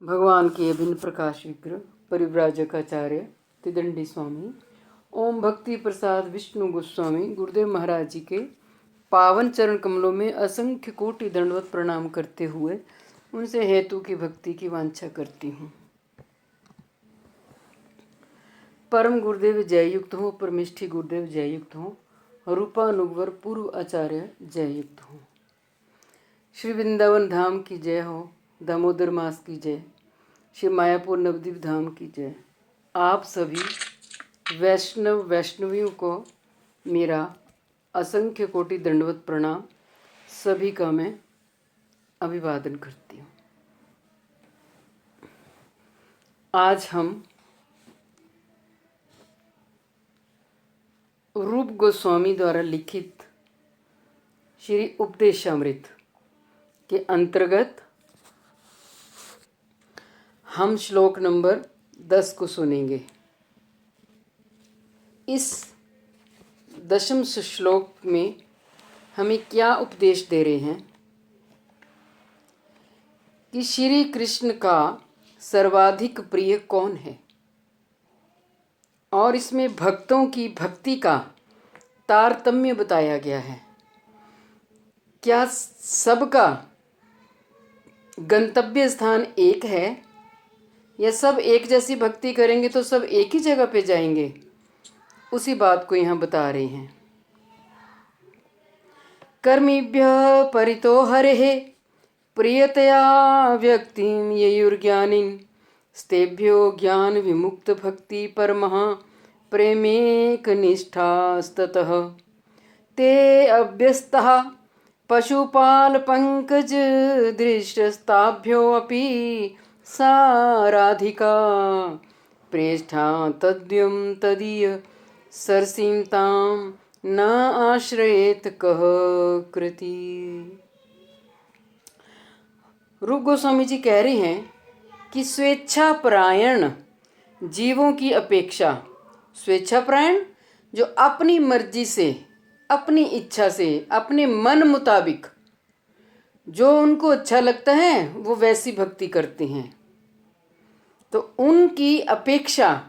भगवान के अभिन्न प्रकाश विग्रह परिव्राजकाचार्य त्रिदंडी स्वामी ओम भक्ति प्रसाद विष्णु गोस्वामी गुरुदेव महाराज जी के पावन चरण कमलों में असंख्य कोटि दंडवत प्रणाम करते हुए उनसे हेतु की भक्ति की वांछा करती हूँ। परम गुरुदेव जययुक्त हो, परमिष्ठी गुरुदेव जययुक्त हो, रूपानुगवर पूर्व आचार्य जययुक्त हो। श्री वृंदावन धाम की जय हो, दामोदर मास की जय, श्री मायापुर नवद्वीप धाम की जय। आप सभी वैष्णवियों को मेरा असंख्य कोटि दंडवत प्रणाम, सभी का मैं अभिवादन करती हूँ। आज हम रूप गोस्वामी द्वारा लिखित श्री उपदेशामृत के अंतर्गत हम श्लोक नंबर 10 को सुनेंगे। इस 10वें श्लोक में हमें क्या उपदेश दे रहे हैं कि श्री कृष्ण का सर्वाधिक प्रिय कौन है, और इसमें भक्तों की भक्ति का तारतम्य बताया गया है। क्या सबका गंतव्य स्थान एक है, या सब एक जैसी भक्ति करेंगे तो सब एक ही जगह पे जाएंगे, उसी बात को यहाँ बता रहे हैं। कर्मिभ्यः परितो हरेः प्रियतया व्यक्तिं ययुर्ज्ञानिन् स्तेभ्यो ज्ञान विमुक्त भक्ति परमः प्रेमेकनिष्ठास्ततः ते अभ्यस्तः पशुपाल पंकज दृष्टस्ताभ्योऽपि सा राधिका प्रेष्ठा तद्यं तदीय सरसीं तां न आश्रयेत कः कृति। रूप गोस्वामी जी कह रहे हैं कि स्वेच्छापरायण जीवों की अपेक्षा, स्वेच्छापरायण जो अपनी मर्जी से, अपनी इच्छा से, अपने मन मुताबिक जो उनको अच्छा लगता है वो वैसी भक्ति करते हैं, तो उनकी अपेक्षा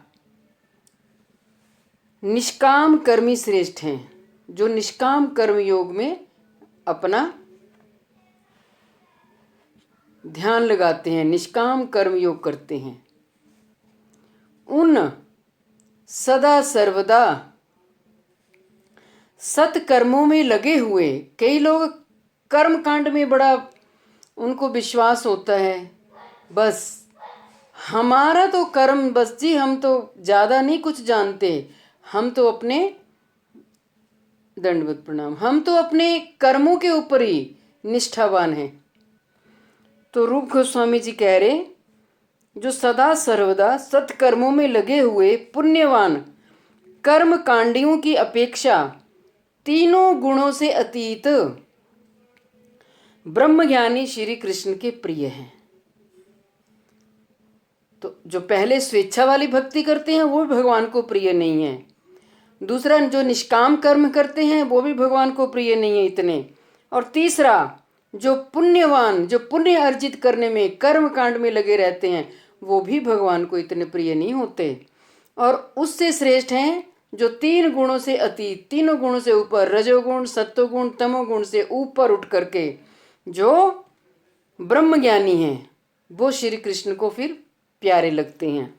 निष्काम कर्मी श्रेष्ठ हैं, जो निष्काम कर्म योग में अपना ध्यान लगाते हैं, निष्काम कर्म योग करते हैं। उन सदा सर्वदा सत्कर्मों में लगे हुए, कई लोग कर्म कांड में बड़ा उनको विश्वास होता है, बस हमारा तो कर्म, बस जी हम तो ज़्यादा नहीं कुछ जानते, हम तो अपने दंडवत प्रणाम, हम तो अपने कर्मों के ऊपर ही निष्ठावान हैं। तो रूप गोस्वामी जी कह रहे, जो सदा सर्वदा सत्कर्मों में लगे हुए पुण्यवान कर्म कांडियों की अपेक्षा तीनों गुणों से अतीत ब्रह्मज्ञानी श्री कृष्ण के प्रिय हैं। तो जो पहले स्वेच्छा वाली भक्ति करते हैं वो भी भगवान को प्रिय नहीं है। दूसरा, जो निष्काम कर्म करते हैं वो भी भगवान को प्रिय नहीं है इतने। और तीसरा, जो पुण्यवान, जो पुण्य अर्जित करने में, कर्म कांड में लगे रहते हैं, वो भी भगवान को इतने प्रिय नहीं होते। और उससे श्रेष्ठ हैं जो तीन गुणों से अतीत, तीनों गुणों से ऊपर, रजोगुण, सत्वगुण, तमोगुण से ऊपर उठ करके जो ब्रह्मज्ञानी हैं, वो श्री कृष्ण को फिर प्यारे लगते हैं।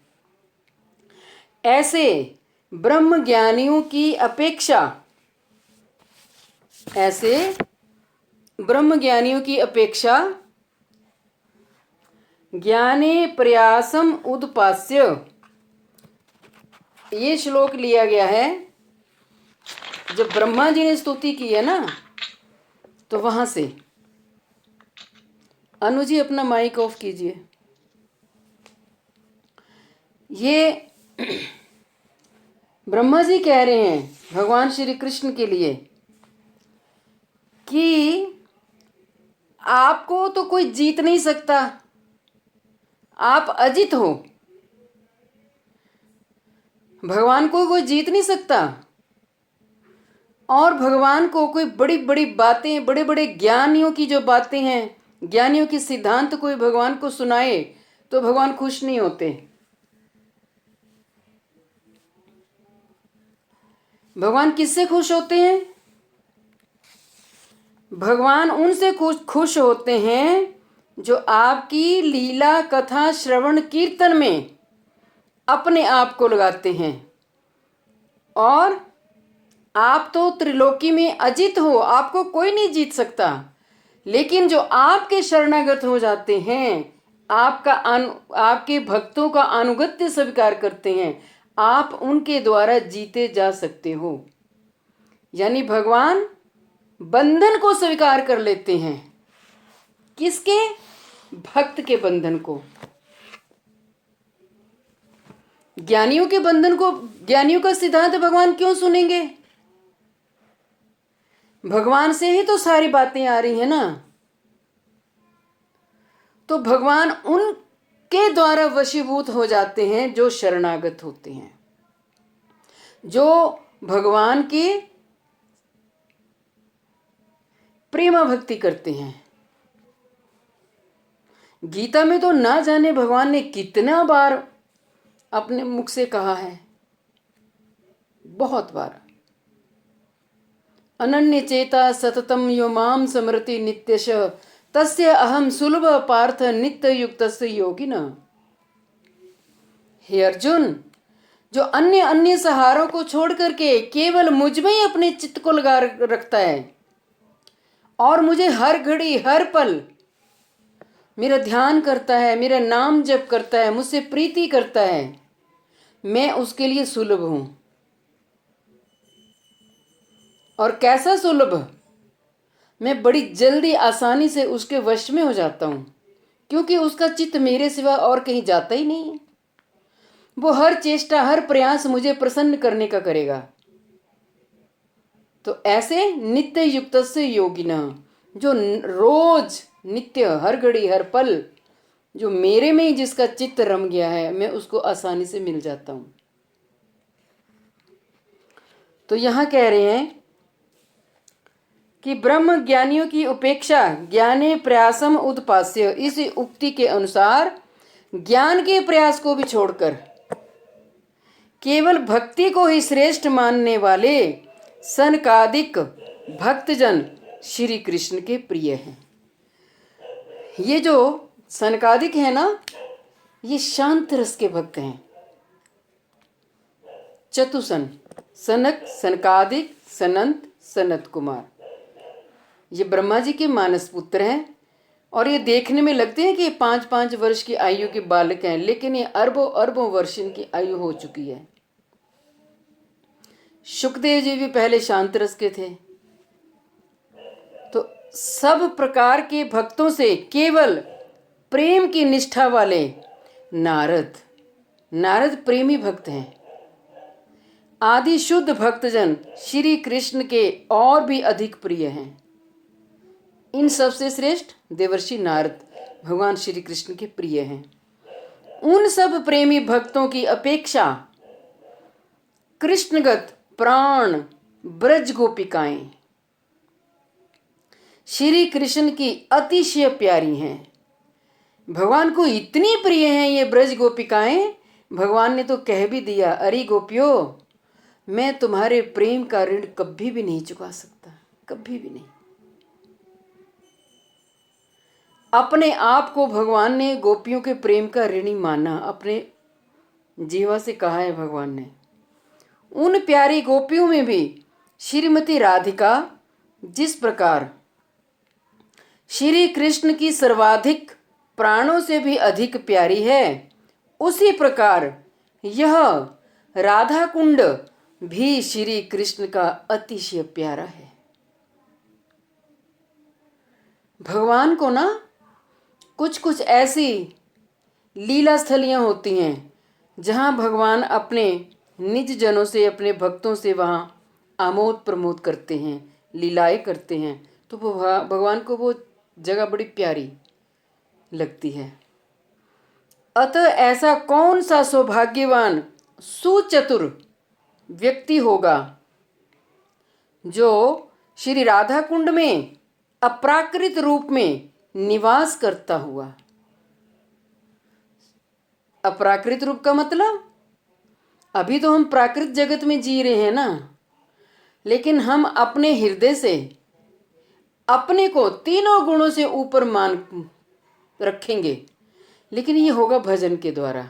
ऐसे ब्रह्मज्ञानियों की अपेक्षा, ऐसे ब्रह्मज्ञानियों की अपेक्षा ज्ञाने प्रयासम उदपास्य, ये श्लोक लिया गया है। जब ब्रह्मा जी ने स्तुति की है ना, तो वहां से, अनु जी अपना माइक ऑफ कीजिए। ये ब्रह्मा जी कह रहे हैं भगवान श्री कृष्ण के लिए कि आपको तो कोई जीत नहीं सकता, आप अजित हो, भगवान को कोई जीत नहीं सकता। और भगवान को कोई बड़ी बड़ी बातें, बड़े बड़े ज्ञानियों की जो बातें हैं, ज्ञानियों के सिद्धांत कोई भगवान को सुनाए तो भगवान खुश नहीं होते। भगवान किससे खुश होते हैं? भगवान उनसे खुश होते हैं जो आपकी लीला कथा श्रवण कीर्तन में अपने आप को लगाते हैं। और आप तो त्रिलोकी में अजित हो, आपको कोई नहीं जीत सकता, लेकिन जो आपके शरणागत हो जाते हैं, आपके भक्तों का अनुगत्य स्वीकार करते हैं, आप उनके द्वारा जीते जा सकते हो। यानी भगवान बंधन को स्वीकार कर लेते हैं। किसके? भक्त के बंधन को। ज्ञानियों के बंधन को, ज्ञानियों का सिद्धांत भगवान क्यों सुनेंगे? भगवान से ही तो सारी बातें आ रही है ना। तो भगवान उनके द्वारा वशीभूत हो जाते हैं जो शरणागत होते हैं, जो भगवान की प्रेमा भक्ति करते हैं। गीता में तो ना जाने भगवान ने कितना बार अपने मुख से कहा है, बहुत बार। अनन्य चेता सततम यो माम स्मरति नित्यश तस्य अहम सुलभ पार्थ नित्य युक्तस्य योगिना। हे अर्जुन, जो अन्य अन्य सहारों को छोड़ करके केवल मुझ में ही अपने चित्त को लगा रखता है और मुझे हर घड़ी हर पल मेरा ध्यान करता है, मेरा नाम जप करता है, मुझसे प्रीति करता है, मैं उसके लिए सुलभ हूं। और कैसा सुलभ? मैं बड़ी जल्दी आसानी से उसके वश में हो जाता हूं, क्योंकि उसका चित्त मेरे सिवा और कहीं जाता ही नहीं है। वो हर चेष्टा हर प्रयास मुझे प्रसन्न करने का करेगा। तो ऐसे नित्य युक्तस्य योगिना, जो रोज नित्य हर घड़ी हर पल जो मेरे में ही जिसका चित्त रम गया है, मैं उसको आसानी से मिल जाता हूं। तो यहां कह रहे हैं कि ब्रह्म ज्ञानियों की उपेक्षा ज्ञाने प्रयासम उदपास्य। इस उक्ति के अनुसार ज्ञान के प्रयास को भी छोड़कर केवल भक्ति को ही श्रेष्ठ मानने वाले सनकादिक भक्तजन श्री कृष्ण के प्रिय हैं। ये जो सनकादिक है ना, ये शांत रस के भक्त हैं। चतुसन, सनक, सनकादिक, सनंत, सनत कुमार, ये ब्रह्मा जी के मानस पुत्र हैं। और ये देखने में लगते हैं कि 5-5 वर्ष की आयु के बालक हैं, लेकिन ये अरबों अरबों वर्ष इनकी आयु हो चुकी है। सुखदेव जी भी पहले शांत रस के थे। तो सब प्रकार के भक्तों से केवल प्रेम की निष्ठा वाले नारद प्रेमी भक्त हैं। आदि शुद्ध भक्तजन श्री कृष्ण के और भी अधिक प्रिय हैं। इन सबसे श्रेष्ठ देवर्षि नारद भगवान श्री कृष्ण के प्रिय हैं। उन सब प्रेमी भक्तों की अपेक्षा कृष्णगत प्राण ब्रज गोपिकाएं श्री कृष्ण की अतिशय प्यारी हैं। भगवान को इतनी प्रिय हैं ये ब्रज गोपिकाएं, भगवान ने तो कह भी दिया, अरे गोपियों, मैं तुम्हारे प्रेम का ऋण कभी भी नहीं चुका सकता, कभी भी नहीं। अपने आप को भगवान ने गोपियों के प्रेम का ऋणी माना, अपने जीवा से कहा है भगवान ने। उन प्यारी गोपियों में भी श्रीमती राधिका जिस प्रकार श्री कृष्ण की सर्वाधिक प्राणों से भी अधिक प्यारी है, उसी प्रकार यह राधा कुंड भी श्री कृष्ण का अतिशय प्यारा है। भगवान को ना कुछ कुछ ऐसी लीला स्थलियां होती हैं जहां भगवान अपने निज जनों से, अपने भक्तों से वहां आमोद प्रमोद करते हैं, लीलाएं करते हैं। तो वो भगवान को वो जगह बड़ी प्यारी लगती है। अतः ऐसा कौन सा सौभाग्यवान सुचतुर व्यक्ति होगा जो श्री राधा कुंड में अप्राकृत रूप में निवास करता हुआ अपराकृत रूप का मतलब, अभी तो हम प्राकृत जगत में जी रहे हैं ना, लेकिन हम अपने हृदय से अपने को तीनों गुणों से ऊपर मान रखेंगे, लेकिन ये होगा भजन के द्वारा।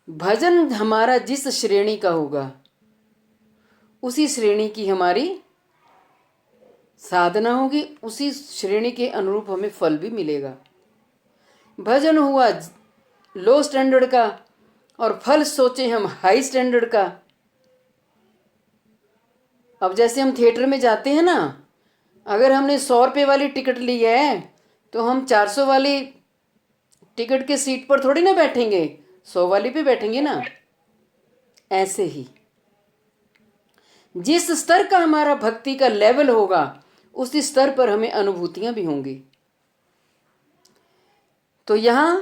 भजन हमारा जिस श्रेणी का होगा उसी श्रेणी की हमारी साधना होगी, उसी श्रेणी के अनुरूप हमें फल भी मिलेगा। भजन हुआ लो स्टैंडर्ड का और फल सोचे हम हाई स्टैंडर्ड का। अब जैसे हम थिएटर में जाते हैं ना, अगर हमने 100 रुपये वाली टिकट ली है तो हम 400 वाली टिकट के सीट पर थोड़ी ना बैठेंगे, 100 वाली पे बैठेंगे ना। ऐसे ही जिस स्तर का हमारा भक्ति का लेवल होगा उसी स्तर पर हमें अनुभूतियां भी होंगी। तो यहां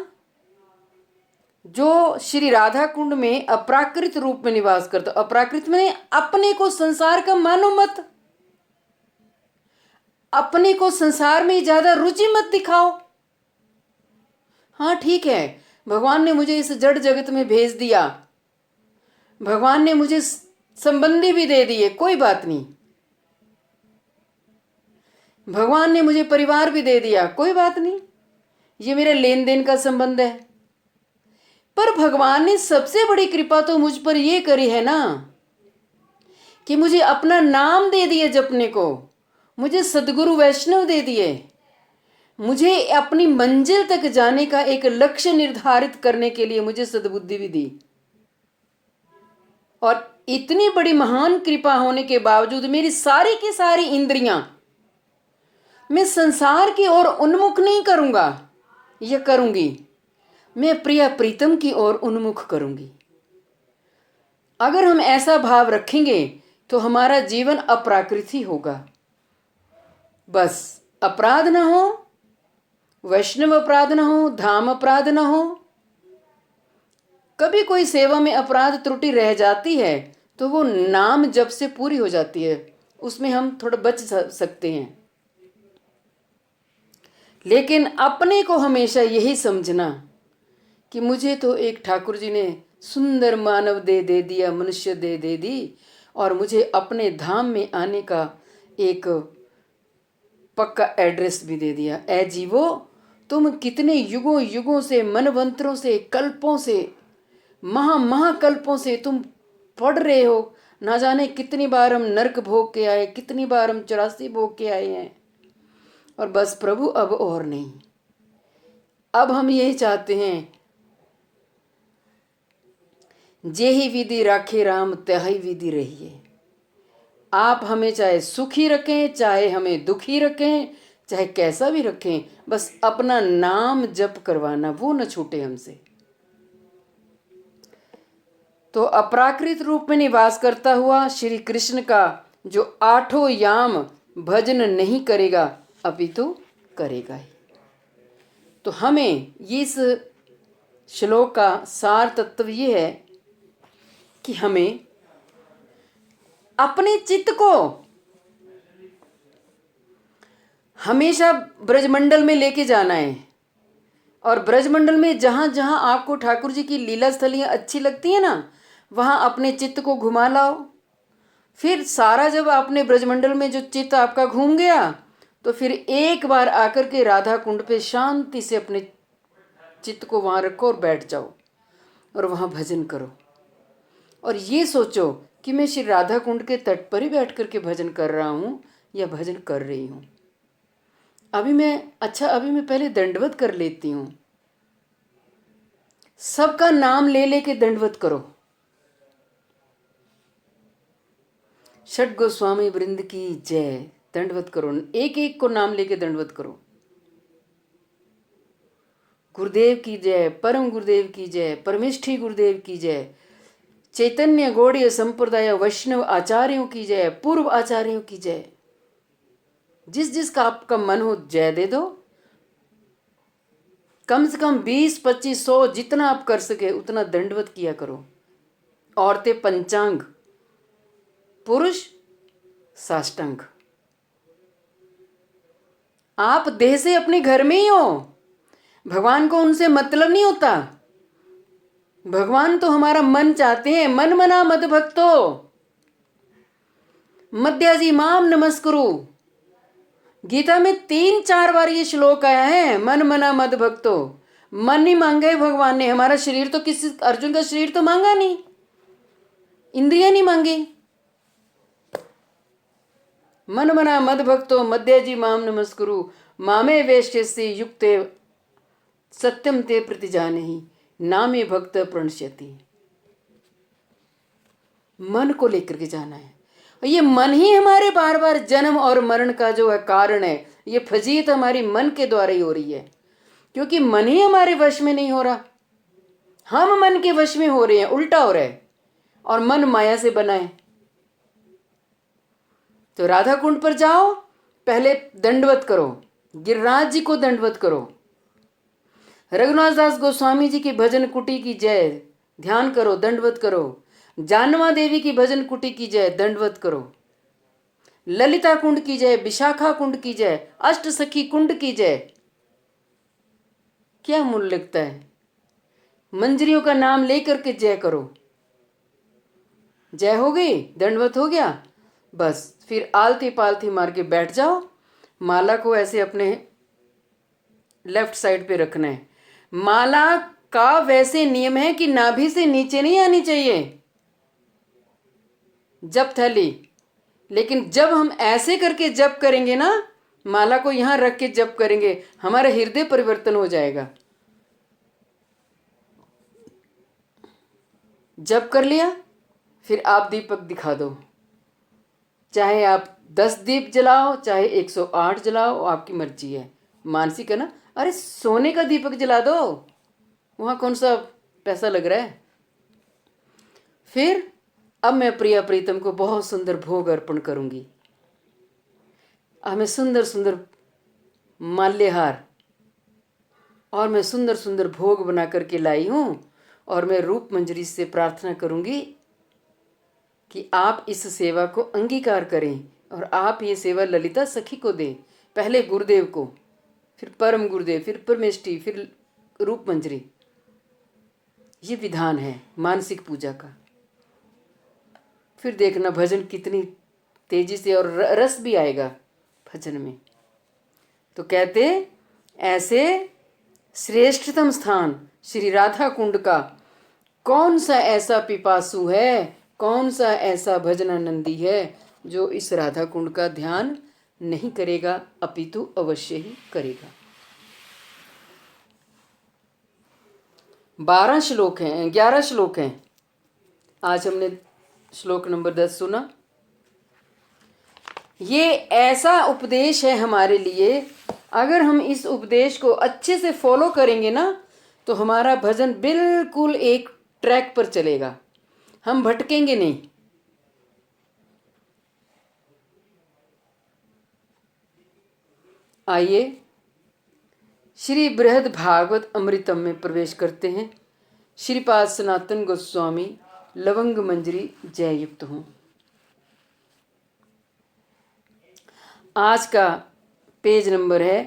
जो श्री राधा कुंड में अपराकृत रूप में निवास करता, अपराकृत में अपने को संसार का मानो मत, अपने को संसार में ज्यादा रुचि मत दिखाओ। हाँ ठीक है, भगवान ने मुझे इस जड़ जगत में भेज दिया, भगवान ने मुझे संबंधी भी दे दिए, कोई बात नहीं, भगवान ने मुझे परिवार भी दे दिया, कोई बात नहीं, ये मेरा लेन देन का संबंध है। पर भगवान ने सबसे बड़ी कृपा तो मुझ पर यह करी है ना कि मुझे अपना नाम दे दिए जपने को, मुझे सदगुरु वैष्णव दे दिए, मुझे अपनी मंजिल तक जाने का एक लक्ष्य निर्धारित करने के लिए मुझे सद्बुद्धि भी दी। और इतनी बड़ी महान कृपा होने के बावजूद मेरी सारी की सारी इंद्रियां मैं संसार की ओर उन्मुख नहीं करूंगा या करूंगी, मैं प्रिया प्रीतम की ओर उन्मुख करूंगी। अगर हम ऐसा भाव रखेंगे तो हमारा जीवन अपराकृत ही होगा। बस अपराध ना हो, वैष्णव अपराध ना हो, धाम अपराध ना हो। कभी कोई सेवा में अपराध त्रुटि रह जाती है तो वो नाम जप से पूरी हो जाती है, उसमें हम थोड़ा बच सकते हैं। लेकिन अपने को हमेशा यही समझना कि मुझे तो एक ठाकुर जी ने सुंदर मानव दे दिया, मनुष्य दे दी, और मुझे अपने धाम में आने का एक पक्का एड्रेस भी दे दिया। ऐ जीवो, तुम कितने युगों युगों से, मनवंतरों से, कल्पों से, महाकल्पों से तुम पढ़ रहे हो, ना जाने कितनी बार हम नरक भोग के आए, कितनी बार हम 84 भोग के आए हैं, और बस प्रभु अब और नहीं। अब हम यही चाहते हैं, जेहि विधि राखे राम त्याही विधि रहिए। आप हमें चाहे सुखी रखें, चाहे हमें दुखी रखें, चाहे कैसा भी रखें, बस अपना नाम जप करवाना, वो न छूटे हमसे। तो अपराकृत रूप में निवास करता हुआ श्री कृष्ण का जो 8 याम भजन नहीं करेगा अपितु करेगा ही। तो हमें इस श्लोक का सार तत्व ये है कि हमें अपने चित्त को हमेशा ब्रजमंडल में लेके जाना है, और ब्रजमंडल में जहाँ जहाँ आपको ठाकुर जी की लीला स्थलियाँ अच्छी लगती हैं ना, वहाँ अपने चित्त को घुमा लाओ। फिर सारा जब आपने ब्रजमंडल में जो चित्त आपका घूम गया, तो फिर एक बार आकर के राधा कुंड पे शांति से अपने चित्त को वहाँ रखो और बैठ जाओ और वहाँ भजन करो। और ये सोचो कि मैं श्री राधा कुंड के तट पर ही बैठ करके भजन कर रहा हूँ या भजन कर रही हूँ। अभी मैं पहले दंडवत कर लेती हूँ। सबका नाम ले लेके दंडवत करो। षट गोस्वामी वृंद की जय, दंडवत करो, एक एक को नाम लेके दंडवत करो। गुरुदेव की जय, परम गुरुदेव की जय, परमेष्ठी गुरुदेव की जय, चैतन्य गौड़ीय संप्रदाय वैष्णव आचार्यों की जय, पूर्व आचार्यों की जय। जिस जिसका आपका मन हो जय दे दो। कम से कम 20, 25, 100 जितना आप कर सके उतना दंडवत किया करो। औरतें पंचांग, पुरुष साष्टांग। आप देह से अपने घर में ही हो, भगवान को उनसे मतलब नहीं होता। भगवान तो हमारा मन चाहते हैं। मन मना मद भक्तो मध्याजी माम नमस्कुरु। गीता में 3-4 बार ये श्लोक आया है, मन मना मद भक्तो। मन नहीं मांगे भगवान ने। हमारा शरीर तो किसी, अर्जुन का शरीर तो मांगा नहीं, इंद्रिया नहीं मांगी। मन मना मद भक्तो मध्याजी माम नमस्कुरु मामे वेष्यसि युक्ते सत्यम ते प्रतिजानहि नामे भक्त प्रणश्यति। मन को लेकर के जाना है। और ये मन ही हमारे बार बार जन्म और मरण का जो है कारण है। ये फजीयत हमारी मन के द्वारा ही हो रही है, क्योंकि मन ही हमारे वश में नहीं हो रहा। हम मन के वश में हो रहे हैं, उल्टा हो रहा है। और मन माया से बना है। तो राधा कुंड पर जाओ, पहले दंडवत करो, गिरिराज जी को दंडवत करो, रघुनाथ दास गोस्वामी जी की भजन कुटी की जय, ध्यान करो, दंडवत करो, जानवा देवी की भजन कुटी की जय, दंडवत करो, ललिता कुंड की जय, विशाखा कुंड की जय, अष्ट सखी कुंड की जय। क्या मूल्य लगता है? मंजरियों का नाम लेकर के जय करो। जय हो गई, दंडवत हो गया, बस फिर आलती पालती मार के बैठ जाओ। माला को ऐसे अपने लेफ्ट साइड पे रखना है। माला का वैसे नियम है कि नाभि से नीचे नहीं आनी चाहिए जप थैली। लेकिन जब हम ऐसे करके जप करेंगे ना, माला को यहां रख के जप करेंगे, हमारा हृदय परिवर्तन हो जाएगा। जप कर लिया, फिर आप दीपक दिखा दो। चाहे आप 10 दीप जलाओ, चाहे 108 जलाओ, आपकी मर्जी है। मानसिक है ना। अरे सोने का दीपक जला दो, वहाँ कौन सा पैसा लग रहा है। फिर अब मैं प्रिया प्रीतम को बहुत सुंदर भोग अर्पण करूंगी। हमें सुंदर सुंदर माल्यहार और मैं सुंदर सुंदर भोग बना करके लाई हूँ। और मैं रूप मंजरी से प्रार्थना करूंगी कि आप इस सेवा को अंगीकार करें और आप ये सेवा ललिता सखी को दें। पहले गुरुदेव को, फिर परम गुरुदेव, फिर परमेष्टि, फिर रूप मंजरी। ये विधान है मानसिक पूजा का। फिर देखना भजन कितनी तेजी से और रस भी आएगा भजन में। तो कहते ऐसे श्रेष्ठतम स्थान श्री राधा कुंड का कौन सा ऐसा पिपासु है, कौन सा ऐसा भजनानंदी है जो इस राधा कुंड का ध्यान नहीं करेगा, अपितु अवश्य ही करेगा। 12 श्लोक हैं, 11 श्लोक हैं। आज हमने श्लोक नंबर 10 सुना। ये ऐसा उपदेश है हमारे लिए, अगर हम इस उपदेश को अच्छे से फॉलो करेंगे ना, तो हमारा भजन बिल्कुल एक ट्रैक पर चलेगा, हम भटकेंगे नहीं। आइए श्री बृहद भागवत अमृतम में प्रवेश करते हैं। श्रीपाद सनातन गोस्वामी लवंग मंजरी जय युक्त हों। आज का पेज नंबर है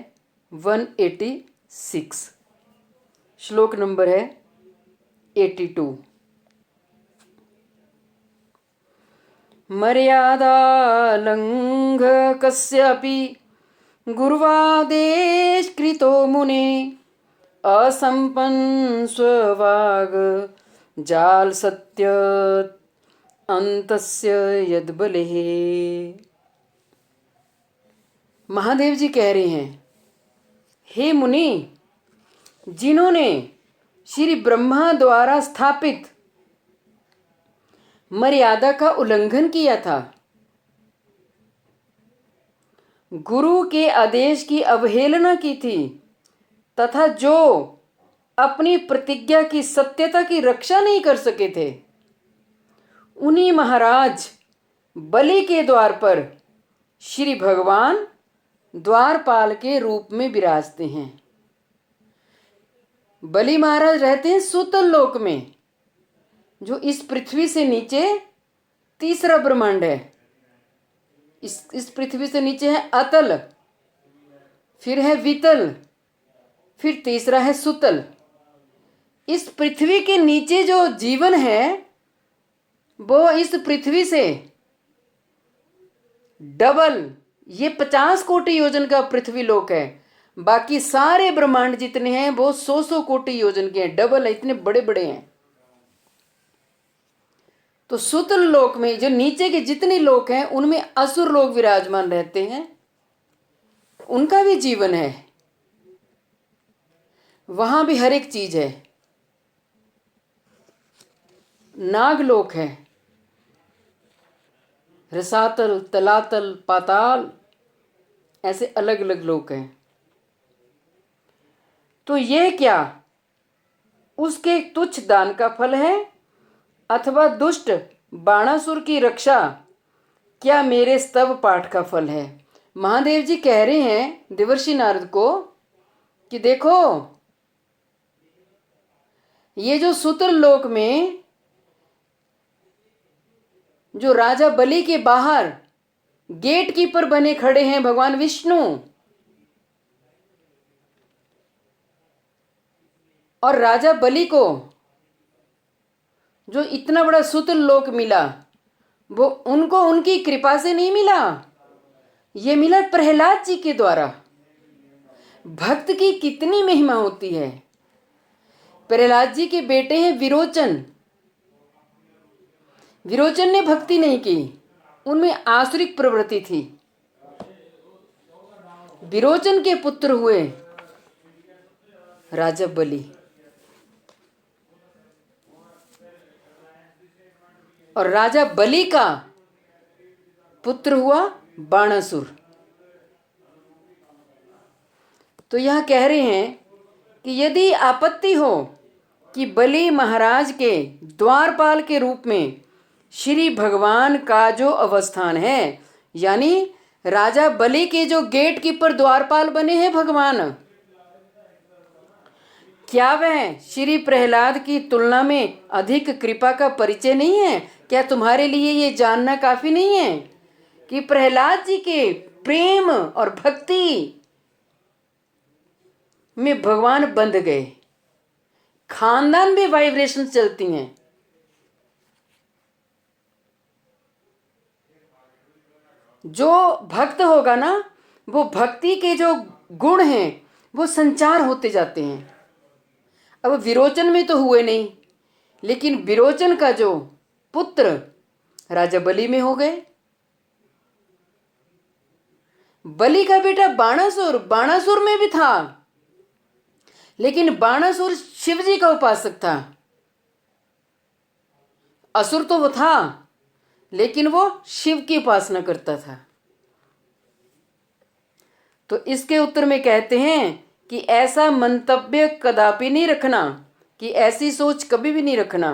186, श्लोक नंबर है 82। मर्यादा लंघ कस्यापि गुरुवादेश कृतो मुने असंपन्न स्ववाग जाल सत्य अंतस्य यद्बले। महादेव जी कह रहे हैं, हे मुनि, जिन्होंने श्री ब्रह्मा द्वारा स्थापित मर्यादा का उल्लंघन किया था, गुरु के आदेश की अवहेलना की थी, तथा जो अपनी प्रतिज्ञा की सत्यता की रक्षा नहीं कर सके थे, उन्हीं महाराज बलि के द्वार पर श्री भगवान द्वारपाल के रूप में विराजते हैं। बलि महाराज रहते हैं सूतल लोक में, जो इस पृथ्वी से नीचे तीसरा ब्रह्मांड है। इस पृथ्वी से नीचे है अतल, फिर है वितल, फिर तीसरा है सुतल। इस पृथ्वी के नीचे जो जीवन है वो इस पृथ्वी से डबल, ये 50 कोटि योजन का पृथ्वी लोक है। बाकी सारे ब्रह्मांड जितने हैं वो 100 कोटि योजन के हैं, डबल है, इतने बड़े बड़े हैं। तो सुतल लोक में जो नीचे के जितने लोक हैं उनमें असुर लोग विराजमान रहते हैं, उनका भी जीवन है, वहां भी हर एक चीज है। नागलोक है, रसातल, तलातल, पाताल, ऐसे अलग अलग लोक हैं। तो ये क्या उसके तुच्छ दान का फल है अथवा दुष्ट बाणासुर की रक्षा क्या मेरे स्तव पाठ का फल है? महादेव जी कह रहे हैं देवर्षि नारद को कि देखो, ये जो सुतल लोक में जो राजा बलि के बाहर गेट कीपर बने खड़े हैं भगवान विष्णु, और राजा बलि को जो इतना बड़ा सुतल लोक मिला वो उनको उनकी कृपा से नहीं मिला, ये मिला प्रहलाद जी के द्वारा। भक्त की कितनी महिमा होती है। प्रहलाद जी के बेटे हैं विरोचन। विरोचन ने भक्ति नहीं की, उनमें आसुरिक प्रवृत्ति थी। विरोचन के पुत्र हुए राजा बलि, और राजा बलि का पुत्र हुआ बाणासुर। तो यह कह रहे हैं कि यदि आपत्ति हो कि बलि महाराज के द्वारपाल के रूप में श्री भगवान का जो अवस्थान है, यानी राजा बलि के जो गेट कीपर द्वारपाल बने हैं भगवान, क्या वह श्री प्रहलाद की तुलना में अधिक कृपा का परिचय नहीं है? क्या तुम्हारे लिए ये जानना काफी नहीं है कि प्रहलाद जी के प्रेम और भक्ति में भगवान बंध गए, खानदान में वाइब्रेशन चलती हैं। जो भक्त होगा ना, वो भक्ति के जो गुण हैं वो संचार होते जाते हैं। अब विरोचन में तो हुए नहीं, लेकिन विरोचन का जो पुत्र राजा बलि में हो गए। बलि का बेटा बाणासुर, बाणासुर में भी था, लेकिन बाणासुर शिव जी का उपासक था। असुर तो वो था, लेकिन वो शिव की उपासना करता था। तो इसके उत्तर में कहते हैं कि ऐसा मंतव्य कदापि नहीं रखना, कि ऐसी सोच कभी भी नहीं रखना।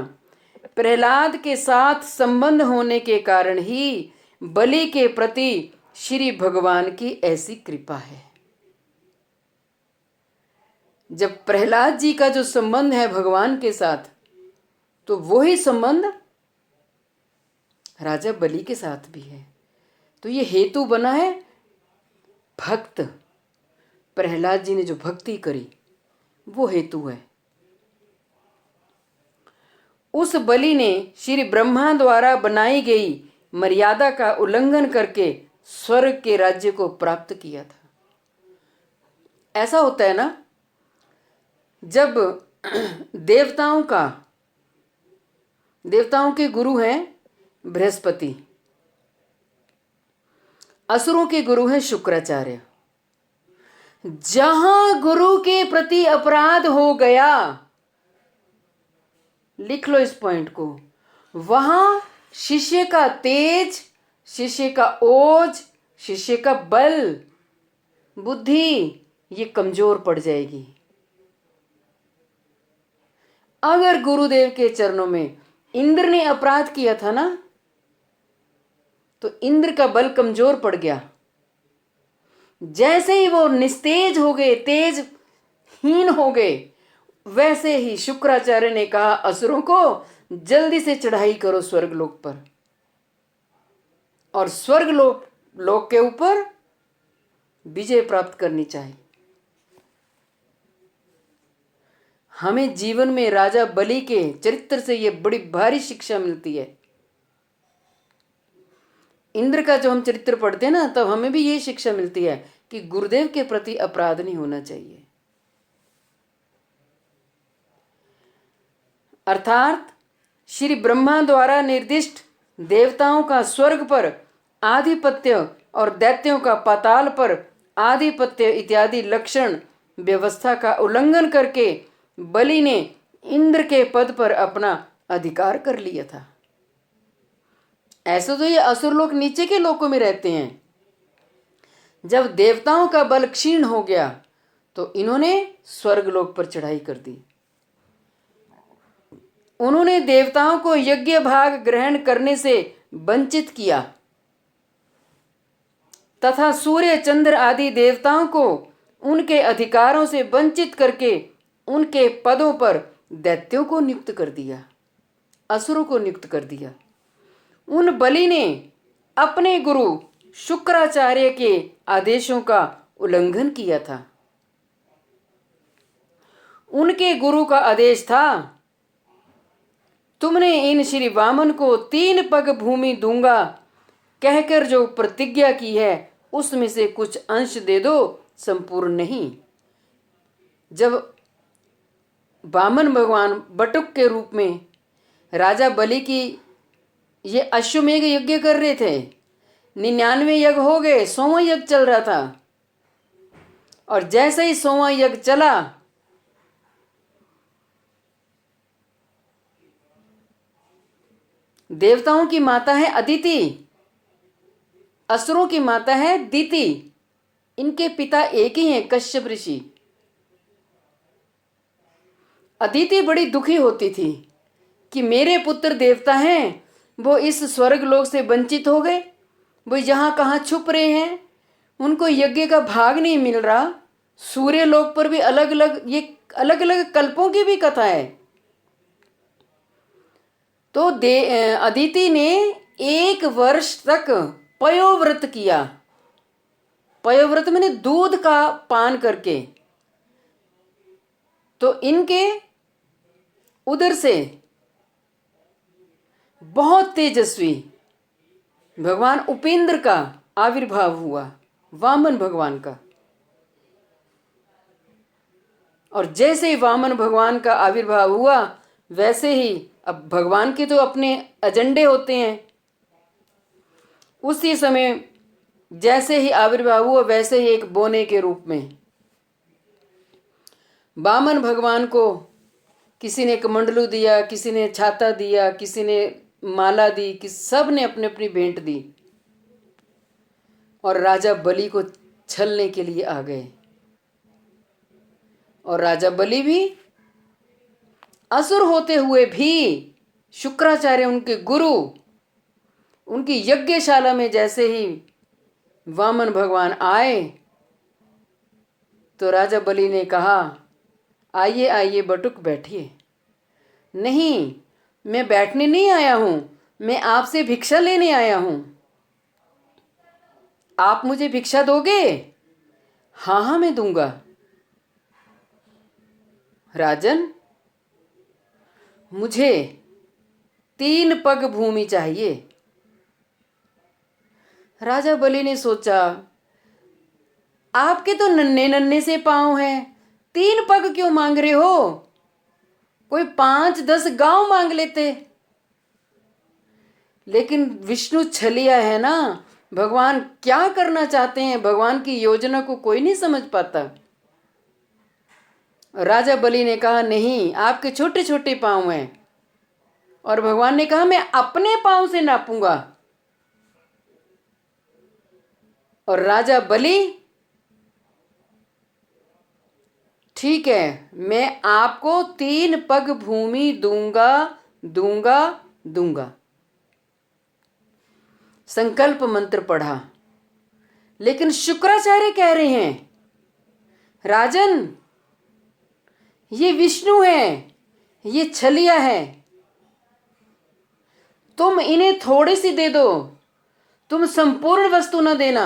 प्रहलाद के साथ संबंध होने के कारण ही बलि के प्रति श्री भगवान की ऐसी कृपा है। जब प्रहलाद जी का जो संबंध है भगवान के साथ, तो वही संबंध राजा बलि के साथ भी है। तो ये हेतु बना है भक्त, प्रहलाद जी ने जो भक्ति करी वो हेतु है। उस बलि ने श्री ब्रह्मा द्वारा बनाई गई मर्यादा का उल्लंघन करके स्वर्ग के राज्य को प्राप्त किया था। ऐसा होता है ना, जब देवताओं के गुरु हैं बृहस्पति, असुरों के गुरु हैं शुक्राचार्य। जहां गुरु के प्रति अपराध हो गया, लिख लो इस पॉइंट को, वहां शिष्य का तेज, शिष्य का ओज, शिष्य का बल, बुद्धि ये कमजोर पड़ जाएगी। अगर गुरुदेव के चरणों में इंद्र ने अपराध किया था ना, तो इंद्र का बल कमजोर पड़ गया। जैसे ही वो निस्तेज हो गए, तेजहीन हो गए, वैसे ही शुक्राचार्य ने कहा असुरों को जल्दी से चढ़ाई करो स्वर्गलोक पर, और स्वर्गलोक के ऊपर विजय प्राप्त करनी चाहिए। हमें जीवन में राजा बलि के चरित्र से ये बड़ी भारी शिक्षा मिलती है। इंद्र का जो हम चरित्र पढ़ते हैं ना, तब हमें भी ये शिक्षा मिलती है कि गुरुदेव के प्रति अपराध नहीं होना चाहिए। अर्थात श्री ब्रह्मा द्वारा निर्दिष्ट देवताओं का स्वर्ग पर आधिपत्य और दैत्यों का पाताल पर आधिपत्य इत्यादि लक्षण व्यवस्था का उल्लंघन करके बलि ने इंद्र के पद पर अपना अधिकार कर लिया था। ऐसे तो ये असुर लोग नीचे के लोकों में रहते हैं। जब देवताओं का बल क्षीण हो गया तो इन्होंने स्वर्ग लोक पर चढ़ाई कर दी। उन्होंने देवताओं को यज्ञ भाग ग्रहण करने से वंचित किया तथा सूर्य चंद्र आदि देवताओं को उनके अधिकारों से वंचित करके उनके पदों पर दैत्यों को नियुक्त कर दिया, असुरों को नियुक्त कर दिया। उन बलि ने अपने गुरु शुक्राचार्य के आदेशों का उल्लंघन किया था। उनके गुरु का आदेश था, तुमने इन श्री वामन को 3 पग भूमि दूंगा कहकर जो प्रतिज्ञा की है उसमें से कुछ अंश दे दो, संपूर्ण नहीं। जब वामन भगवान बटुक के रूप में राजा बलि की ये अश्वमेघ यज्ञ कर रहे थे, 99 यज्ञ हो गए, 100वां यज्ञ चल रहा था। और जैसे ही 100वां यज्ञ चला, देवताओं की माता है अदिति, असुरों की माता है दिति। इनके पिता एक ही हैं, कश्यप ऋषि। अदिति बड़ी दुखी होती थी कि मेरे पुत्र देवता हैं, वो इस स्वर्ग लोक से वंचित हो गए, वो यहाँ कहाँ छुप रहे हैं, उनको यज्ञ का भाग नहीं मिल रहा। सूर्य लोक पर भी अलग अलग कल्पों की भी कथा है। तो अदिति ने 1 वर्ष तक पयोव्रत किया। पयोव्रत मैंने दूध का पान करके। तो इनके उदर से बहुत तेजस्वी भगवान उपेंद्र का आविर्भाव हुआ, वामन भगवान का। और जैसे ही वामन भगवान का आविर्भाव हुआ, वैसे ही अब भगवान के तो अपने एजेंडे होते हैं। उसी समय जैसे ही आविर्भाव हुआ, वैसे ही एक बोने के रूप में वामन भगवान को किसी ने कमंडलू दिया, किसी ने छाता दिया, किसी ने माला दी, सब ने अपनी अपनी भेंट दी और राजा बलि को छलने के लिए आ गए। और राजा बलि भी असुर होते हुए भी शुक्राचार्य उनके गुरु, उनकी यज्ञशाला में जैसे ही वामन भगवान आए तो राजा बलि ने कहा, आइए आइए बटुक बैठिए। नहीं, मैं बैठने नहीं आया हूं, मैं आपसे भिक्षा लेने आया हूं। आप मुझे भिक्षा दोगे? हाँ हाँ मैं दूंगा। राजन, मुझे 3 पग भूमि चाहिए। राजा बलि ने सोचा, आपके तो नन्हे नन्हे से पांव हैं, 3 पग क्यों मांग रहे हो? कोई 5-10 गांव मांग लेते। लेकिन विष्णु छलिया है ना, भगवान क्या करना चाहते हैं, भगवान की योजना को कोई नहीं समझ पाता। राजा बलि ने कहा, नहीं, आपके छोटे छोटे पांव हैं। और भगवान ने कहा, मैं अपने पांव से नापूंगा। और राजा बलि, ठीक है, मैं आपको 3 पग भूमि दूंगा दूंगा दूंगा। संकल्प मंत्र पढ़ा। लेकिन शुक्राचार्य कह रहे हैं, राजन, ये विष्णु है, ये छलिया है, तुम इन्हें थोड़ी सी दे दो, तुम संपूर्ण वस्तु न देना,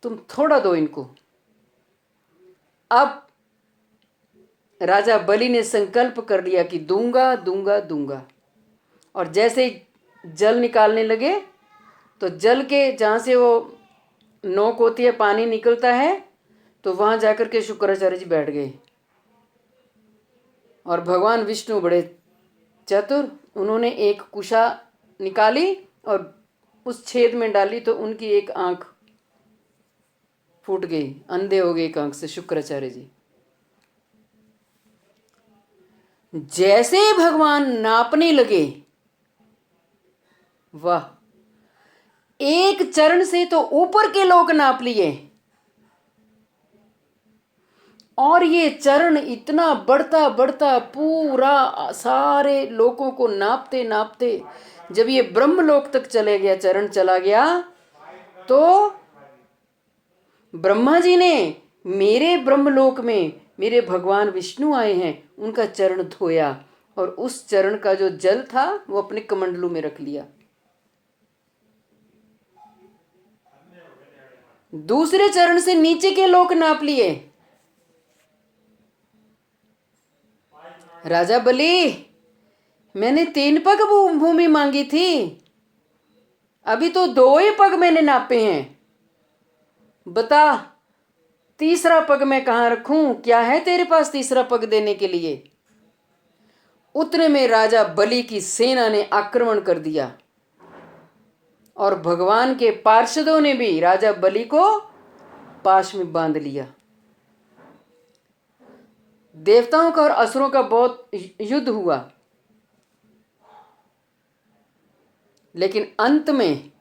तुम थोड़ा दो इनको। अब राजा बलि ने संकल्प कर लिया कि दूंगा दूंगा दूंगा। और जैसे ही जल निकालने लगे तो जल के जहाँ से वो नोक होती है, पानी निकलता है, तो वहाँ जाकर के शुक्राचार्य जी बैठ गए। और भगवान विष्णु बड़े चतुर, उन्होंने एक कुशा निकाली और उस छेद में डाली, तो उनकी एक आंख फूट गई, अंधे हो गए एक आंख से शुक्राचार्य जी। जैसे भगवान नापने लगे, वाह, एक चरण से तो ऊपर के लोग नाप लिए, और ये चरण इतना बढ़ता बढ़ता पूरा सारे लोगों को नापते नापते जब ये ब्रह्मलोक तक चले गया, चरण चला गया, तो ब्रह्मा जी ने मेरे ब्रह्मलोक में मेरे भगवान विष्णु आए हैं, उनका चरण धोया और उस चरण का जो जल था वो अपने कमंडलू में रख लिया। दूसरे चरण से नीचे के लोग नाप लिए। राजा बलि, मैंने 3 पग भूमि मांगी थी, अभी तो 2 ही पग मैंने नापे हैं, बता तीसरा पग मैं कहाँ रखूं? क्या है तेरे पास तीसरा पग देने के लिए? उतने में राजा बलि की सेना ने आक्रमण कर दिया और भगवान के पार्षदों ने भी राजा बलि को पाश में बांध लिया। देवताओं का और असुरों का बहुत युद्ध हुआ, लेकिन अंत में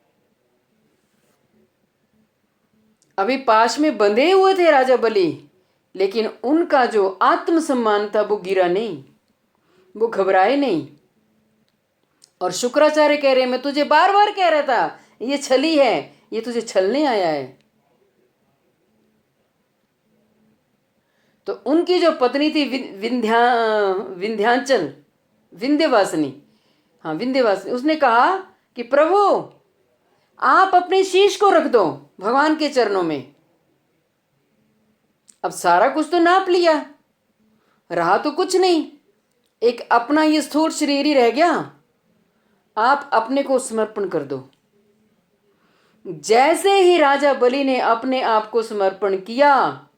अभी पाश में बंधे हुए थे राजा बलि, लेकिन उनका जो आत्मसम्मान था वो गिरा नहीं, वो घबराए नहीं। और शुक्राचार्य कह रहे, मैं तुझे बार बार कह रहा था ये छली है, ये तुझे छलने आया है। तो उनकी जो पत्नी थी विंध्याचल, विंध्यवासिनी, हाँ विंध्यवासिनी, उसने कहा कि प्रभु आप अपने शीश को रख दो भगवान के चरणों में। अब सारा कुछ तो नाप लिया, रहा तो कुछ नहीं, एक अपना ये स्थूल शरीर ही रह गया, आप अपने को समर्पण कर दो। जैसे ही राजा बलि ने अपने आप को समर्पण किया,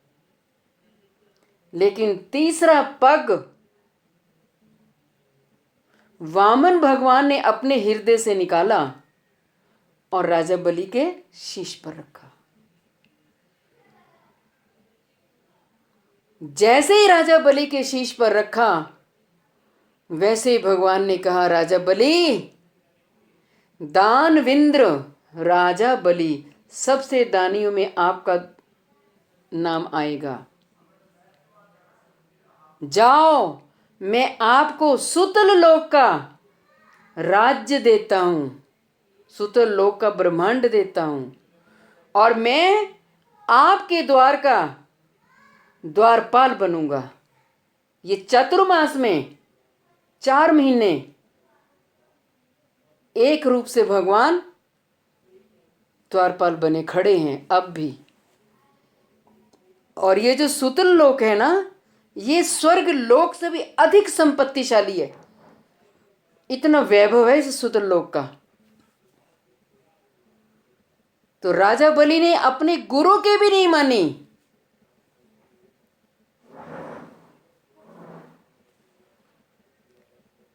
लेकिन तीसरा पग वामन भगवान ने अपने हृदय से निकाला और राजा बलि के शीश पर रखा। जैसे ही राजा बलि के शीश पर रखा, वैसे ही भगवान ने कहा, राजा बलि, दानविंद्र राजा बलि, सबसे दानियों में आपका नाम आएगा। जाओ, मैं आपको सुतल लोक का राज्य देता हूं, सुतल लोक का ब्रह्मांड देता हूं, और मैं आपके द्वार का द्वारपाल बनूंगा। ये चतुर्मास में 4 महीने एक रूप से भगवान द्वारपाल बने खड़े हैं अब भी। और ये जो सुतल लोक है ना, ये स्वर्ग लोक से भी अधिक संपत्तिशाली है, इतना वैभव है इस सुतल लोक का। तो राजा बलि ने अपने गुरु के भी नहीं मानी,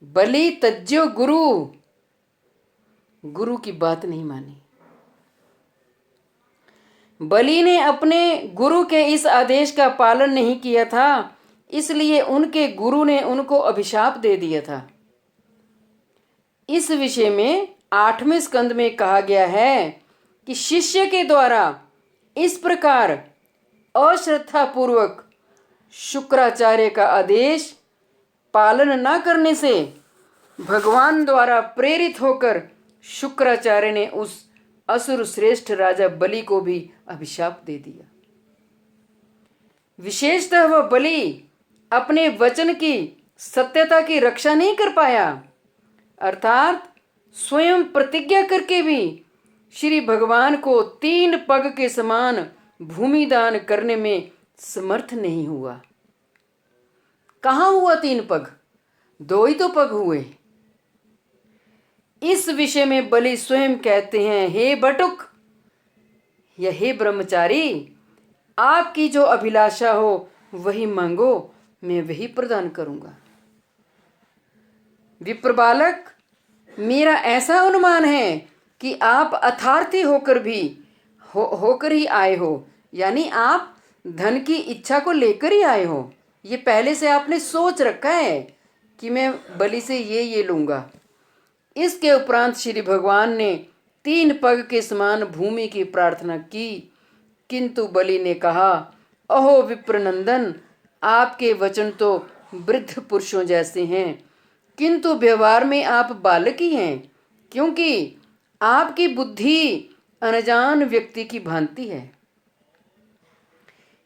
बलि तज्जो गुरु, गुरु की बात नहीं मानी। बलि ने अपने गुरु के इस आदेश का पालन नहीं किया था, इसलिए उनके गुरु ने उनको अभिशाप दे दिया था। इस विषय में 8वें स्कंद में कहा गया है कि शिष्य के द्वारा इस प्रकार अश्रद्धा पूर्वक शुक्राचार्य का आदेश पालन न करने से भगवान द्वारा प्रेरित होकर शुक्राचार्य ने उस असुर श्रेष्ठ राजा बलि को भी अभिशाप दे दिया। विशेषतः वह बलि अपने वचन की सत्यता की रक्षा नहीं कर पाया, अर्थात स्वयं प्रतिज्ञा करके भी श्री भगवान को 3 पग के समान भूमि दान करने में समर्थ नहीं हुआ। कहाँ हुआ 3 पग, 2 ही तो पग हुए। इस विषय में बलि स्वयं कहते हैं, हे बटुक या हे ब्रह्मचारी, आपकी जो अभिलाषा हो वही मांगो, मैं वही प्रदान करूंगा। विप्र बालक, मेरा ऐसा अनुमान है कि आप अथार्थी होकर भी होकर ही आए हो, यानी आप धन की इच्छा को लेकर ही आए हो। ये पहले से आपने सोच रखा है कि मैं बलि से ये लूंगा। इसके उपरांत श्री भगवान ने 3 पग के समान भूमि की प्रार्थना की, किंतु बलि ने कहा, अहो विप्रनंदन, आपके वचन तो वृद्ध पुरुषों जैसे हैं, किंतु व्यवहार में आप बालक ही हैं, क्योंकि आपकी बुद्धि अनजान व्यक्ति की भांति है।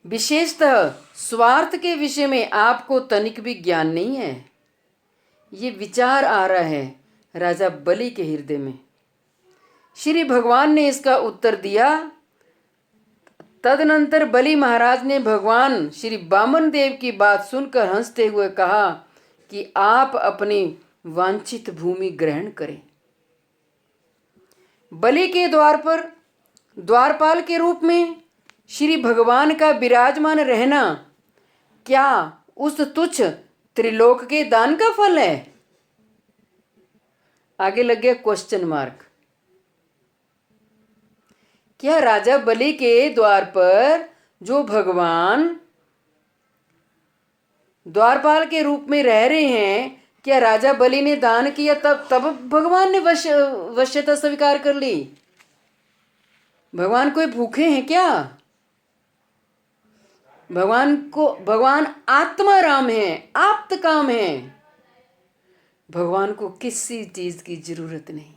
विशेषतः स्वार्थ के विषय में आपको तनिक भी ज्ञान नहीं है। ये विचार आ रहा है राजा बलि के हृदय में। श्री भगवान ने इसका उत्तर दिया। तदनंतर बलि महाराज ने भगवान श्री वामन देव की बात सुनकर हंसते हुए कहा कि आप अपनी वांछित भूमि ग्रहण करें। बलि के द्वार पर द्वारपाल के रूप में श्री भगवान का विराजमान रहना क्या उस तुच्छ त्रिलोक के दान का फल है? आगे लग गया क्वेश्चन मार्क। क्या राजा बलि के द्वार पर जो भगवान द्वारपाल के रूप में रह रहे हैं, क्या राजा बलि ने दान किया तब भगवान ने वश्यता स्वीकार कर ली? भगवान कोई भूखे हैं क्या? भगवान आत्मा राम है, आप्त काम है। भगवान को किसी चीज की जरूरत नहीं।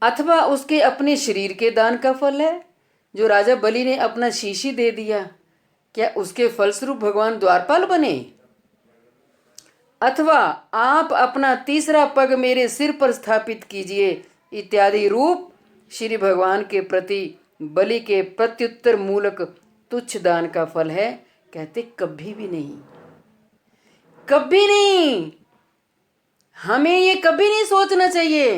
अथवा उसके अपने शरीर के दान का फल है, जो राजा बलि ने अपना शीश ही दे दिया, क्या उसके फलस्वरूप भगवान द्वारपाल बने? अथवा आप अपना 3रा पग मेरे सिर पर स्थापित कीजिए इत्यादि रूप श्री भगवान के प्रति बलि के प्रत्युत्तर मूलक तुच्छ दान का फल है? कहते कभी भी नहीं, कभी नहीं। हमें ये कभी नहीं सोचना चाहिए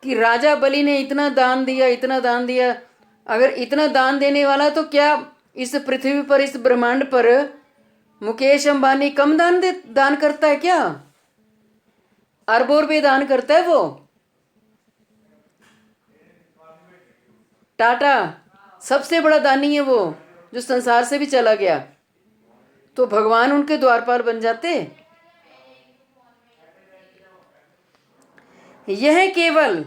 कि राजा बलि ने इतना दान दिया, इतना दान दिया। अगर इतना दान देने वाला तो क्या इस पृथ्वी पर, इस ब्रह्मांड पर मुकेश अंबानी कम दान करता है क्या? अरबों रुपये दान करता है वो। टाटा सबसे बड़ा दानी है वो, जो संसार से भी चला गया। तो भगवान उनके द्वारपाल बन जाते। यह केवल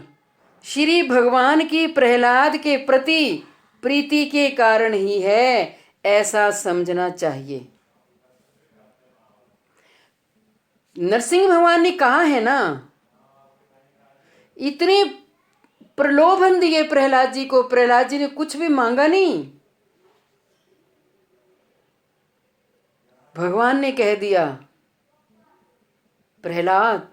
श्री भगवान की प्रहलाद के प्रति प्रीति के कारण ही है, ऐसा समझना चाहिए। नरसिंह भगवान ने कहा है ना, इतने प्रलोभन दिए प्रहलाद जी को, प्रहलाद जी ने कुछ भी मांगा नहीं। भगवान ने कह दिया, प्रहलाद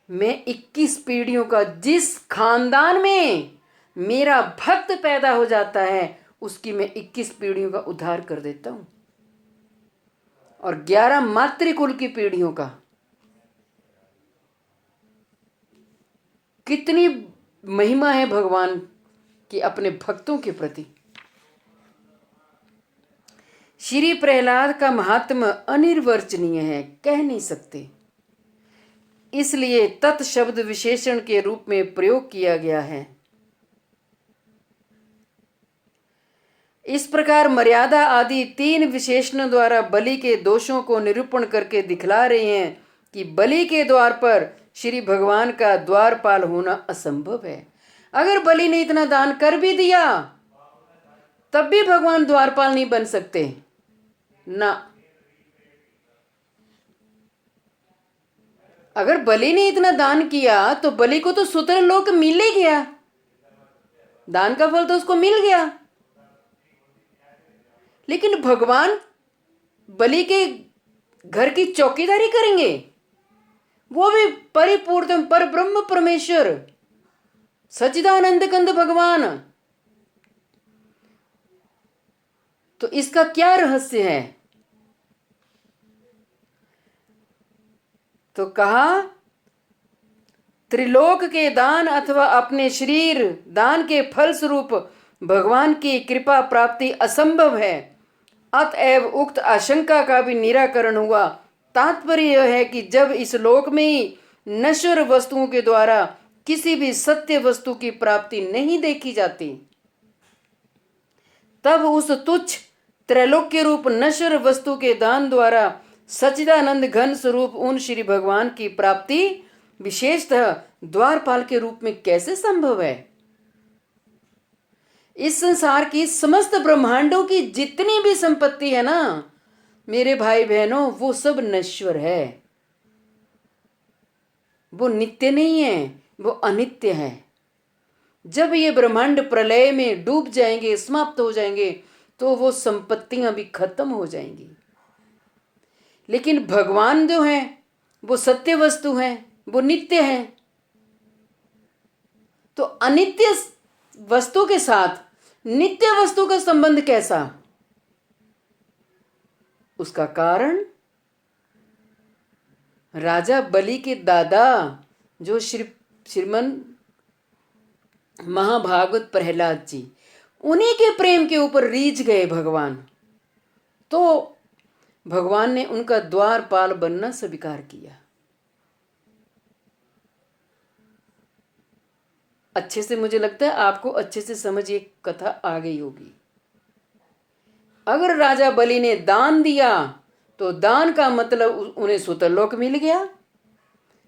मैं 21 पीढ़ियों का, जिस खानदान में मेरा भक्त पैदा हो जाता है उसकी मैं 21 पीढ़ियों का उद्धार कर देता हूं, और 11 मातृकुल की पीढ़ियों का। कितनी महिमा है भगवान की अपने भक्तों के प्रति। श्री प्रहलाद का महात्म्य अनिर्वचनीय है, कह नहीं सकते। इसलिए तत्शब्द विशेषण के रूप में प्रयोग किया गया है। इस प्रकार मर्यादा आदि 3 विशेषणों द्वारा बलि के दोषों को निरूपण करके दिखला रहे हैं कि बलि के द्वार पर श्री भगवान का द्वारपाल होना असंभव है। अगर बलि ने इतना दान कर भी दिया तब भी भगवान द्वारपाल नहीं बन सकते ना। अगर बलि ने इतना दान किया तो बलि को तो सूत्र लोक मिल ही गया, दान का फल तो उसको मिल गया। लेकिन भगवान बलि के घर की चौकीदारी करेंगे, वो भी परिपूर्ण पर ब्रह्म परमेश्वर सच्चिदानंद कंद भगवान। तो इसका क्या रहस्य है? तो कहा त्रिलोक के दान अथवा अपने शरीर दान के फल स्वरूप भगवान की कृपा प्राप्ति असंभव है। अतएव उक्त आशंका का भी निराकरण हुआ। तात्पर्य यह है कि जब इस लोक में ही नश्वर वस्तुओं के द्वारा किसी भी सत्य वस्तु की प्राप्ति नहीं देखी जाती, तब उस तुच्छ त्रैलोक्य रूप नश्वर वस्तु के दान द्वारा सच्चिदानंद घन स्वरूप उन श्री भगवान की प्राप्ति विशेषतः द्वारपाल के रूप में कैसे संभव है? इस संसार की समस्त ब्रह्मांडों की जितनी भी संपत्ति है ना मेरे भाई बहनों, वो सब नश्वर है, वो नित्य नहीं है, वो अनित्य है। जब ये ब्रह्मांड प्रलय में डूब जाएंगे, समाप्त हो जाएंगे, तो वो संपत्तियां भी खत्म हो जाएंगी। लेकिन भगवान जो है वो सत्य वस्तु है, वो नित्य है। तो अनित्य वस्तु के साथ नित्य वस्तु का संबंध कैसा? उसका कारण राजा बलि के दादा जो श्रीमन महाभागवत प्रहलाद जी, उन्हीं के प्रेम के ऊपर रीझ गए भगवान। तो भगवान ने उनका द्वारपाल बनना स्वीकार किया। अच्छे से, मुझे लगता है आपको अच्छे से समझ ये कथा आ गई होगी। अगर राजा बलि ने दान दिया तो दान का मतलब उन्हें सुतरलोक मिल गया,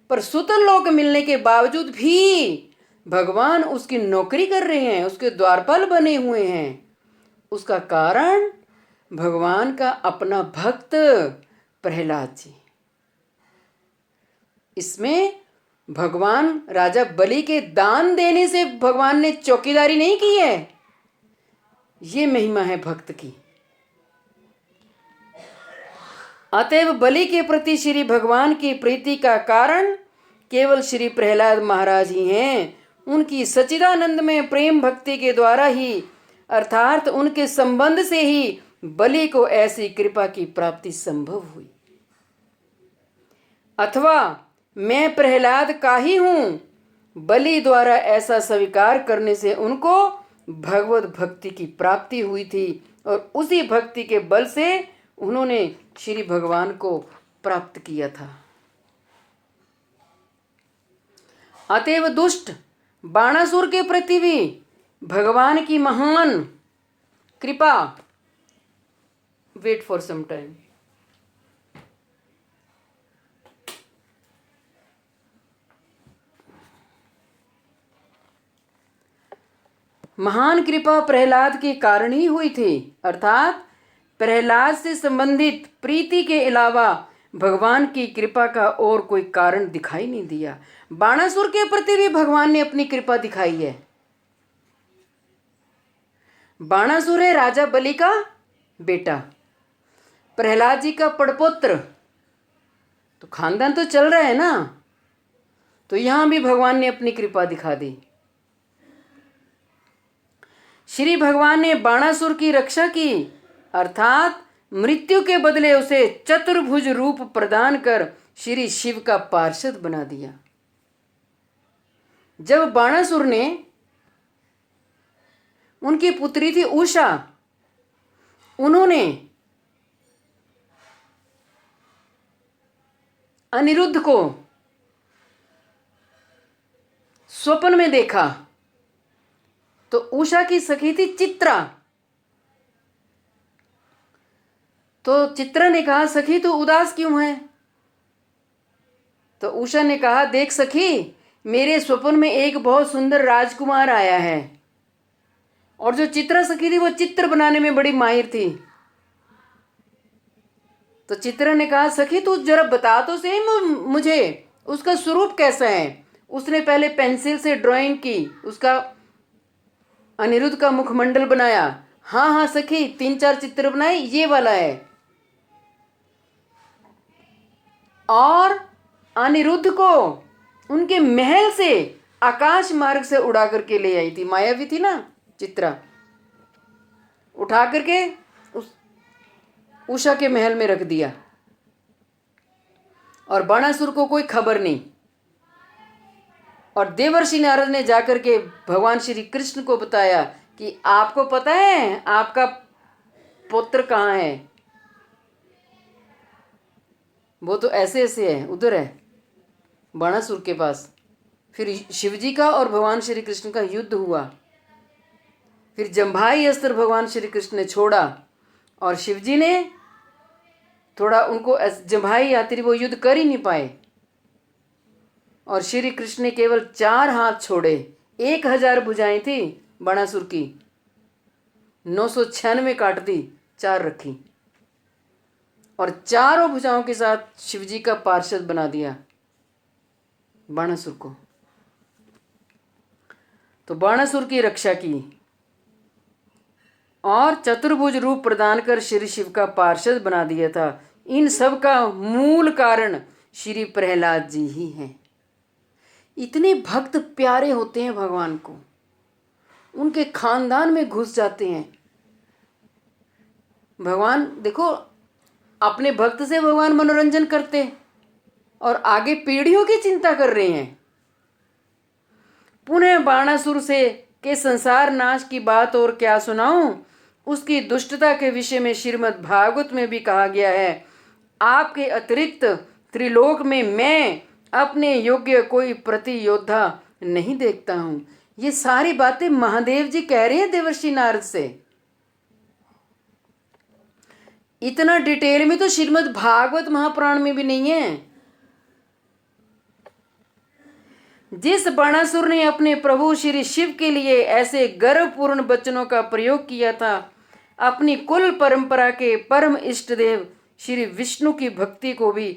पर सुतरलोक मिलने के बावजूद भी भगवान उसकी नौकरी कर रहे हैं, उसके द्वारपाल बने हुए हैं। उसका कारण भगवान का अपना भक्त प्रहलाद जी। इसमें भगवान राजा बलि के दान देने से भगवान ने चौकीदारी नहीं की है, ये महिमा है भक्त की। अतएव बलि के प्रति श्री भगवान की प्रीति का कारण केवल श्री प्रहलाद महाराज ही हैं। उनकी सच्चिदानंद में प्रेम भक्ति के द्वारा ही, अर्थात उनके संबंध से ही बलि को ऐसी कृपा की प्राप्ति संभव हुई। अथवा मैं प्रहलाद का ही हूं, बलि द्वारा ऐसा स्वीकार करने से उनको भगवत भक्ति की प्राप्ति हुई थी और उसी भक्ति के बल से उन्होंने श्री भगवान को प्राप्त किया था। अतएव दुष्ट बाणासुर के प्रति भी भगवान की महान कृपा, वेट फॉर सम टाइम, महान कृपा प्रहलाद के कारण ही हुई थी। अर्थात प्रहलाद से संबंधित प्रीति के अलावा भगवान की कृपा का और कोई कारण दिखाई नहीं दिया। बाणासुर के प्रति भी भगवान ने अपनी कृपा दिखाई है। बाणासुर है राजा बलि का बेटा, प्रहलाद जी का पड़पोत्र, तो खानदान तो चल रहा है ना, तो यहां भी भगवान ने अपनी कृपा दिखा दी। श्री भगवान ने बाणासुर की रक्षा की, अर्थात मृत्यु के बदले उसे चतुर्भुज रूप प्रदान कर श्री शिव का पार्षद बना दिया। जब बाणासुर ने, उनकी पुत्री थी उषा, उन्होंने अनिरुद्ध को स्वप्न में देखा, तो उषा की सखी थी चित्रा। तो चित्रा ने कहा, सखी तू उदास क्यों है? तो उषा ने कहा, देख सखी, मेरे स्वप्न में एक बहुत सुंदर राजकुमार आया है। और जो चित्रा सखी थी वो चित्र बनाने में बड़ी माहिर थी। तो चित्रा ने कहा, सखी तू जरा बता तो सही मुझे उसका स्वरूप कैसा है। उसने पहले पेंसिल से ड्राइंग की, उसका अनिरुद्ध का मुखमंडल बनाया। हाँ हाँ सखी, 3-4 चित्र बनाए, ये वाला है। और अनिरुद्ध को उनके महल से आकाश मार्ग से उड़ा करके ले आई थी। मायावी थी ना चित्रा, उठा करके उस उषा के महल में रख दिया और बाणासुर को कोई खबर नहीं। और देवर्षि नारद ने जाकर के भगवान श्री कृष्ण को बताया कि आपको पता है आपका पुत्र कहाँ है? वो तो ऐसे ऐसे है, उधर है बाणासुर के पास। फिर शिवजी का और भगवान श्री कृष्ण का युद्ध हुआ। फिर जम्भाई अस्त्र भगवान श्री कृष्ण ने छोड़ा और शिवजी ने थोड़ा उनको जम्भाई यात्री वो युद्ध कर ही नहीं पाए और श्री कृष्ण ने केवल 4 हाथ छोड़े। 1000 भुजाएं थी बाणासुर की, 996 काट दी, 4 रखी और चारों भुजाओं के साथ शिवजी का पार्षद बना दिया बाणासुर को। तो बाणासुर की रक्षा की और चतुर्भुज रूप प्रदान कर श्री शिव का पार्षद बना दिया था। इन सब का मूल कारण श्री प्रहलाद जी ही हैं। इतने भक्त प्यारे होते हैं भगवान को, उनके खानदान में घुस जाते हैं। भगवान देखो अपने भक्त से भगवान मनोरंजन करते और आगे पीढ़ियों की चिंता कर रहे हैं। पुनः बाणासुर से के संसार नाश की बात और क्या सुनाऊं? उसकी दुष्टता के विषय में श्रीमद् भागवत में भी कहा गया है, आपके अतिरिक्त त्रिलोक में मैं अपने योग्य कोई प्रति योद्धा नहीं देखता हूं। ये सारी बातें महादेव जी कह रहे हैं देवर्षि नारद से। इतना डिटेल में तो श्रीमद् भागवत महापुराण में भी नहीं है। जिस बाणासुर ने अपने प्रभु श्री शिव के लिए ऐसे गर्वपूर्ण वचनों का प्रयोग किया था, अपनी कुल परंपरा के परम इष्ट देव श्री विष्णु की भक्ति को भी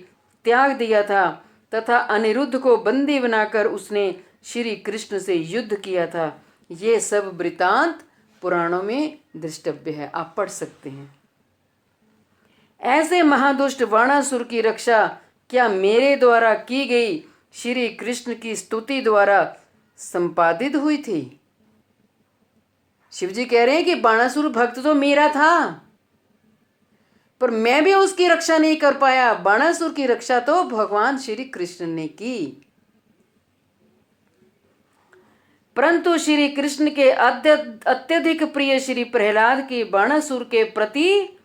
त्याग दिया था तथा अनिरुद्ध को बंदी बनाकर उसने श्री कृष्ण से युद्ध किया था, ये सब वृतांत पुराणों में दृष्टव्य है, आप पढ़ सकते हैं। ऐसे महादुष्ट बाणासुर की रक्षा क्या मेरे द्वारा की गई श्री कृष्ण की स्तुति द्वारा संपादित हुई थी? शिवजी कह रहे हैं कि बाणासुर भक्त तो मेरा था, पर मैं भी उसकी रक्षा नहीं कर पाया। बाणासुर की रक्षा तो भगवान श्री कृष्ण ने की। परंतु श्री कृष्ण के अत्यधिक प्रिय श्री प्रहलाद की बाणासुर के प्रति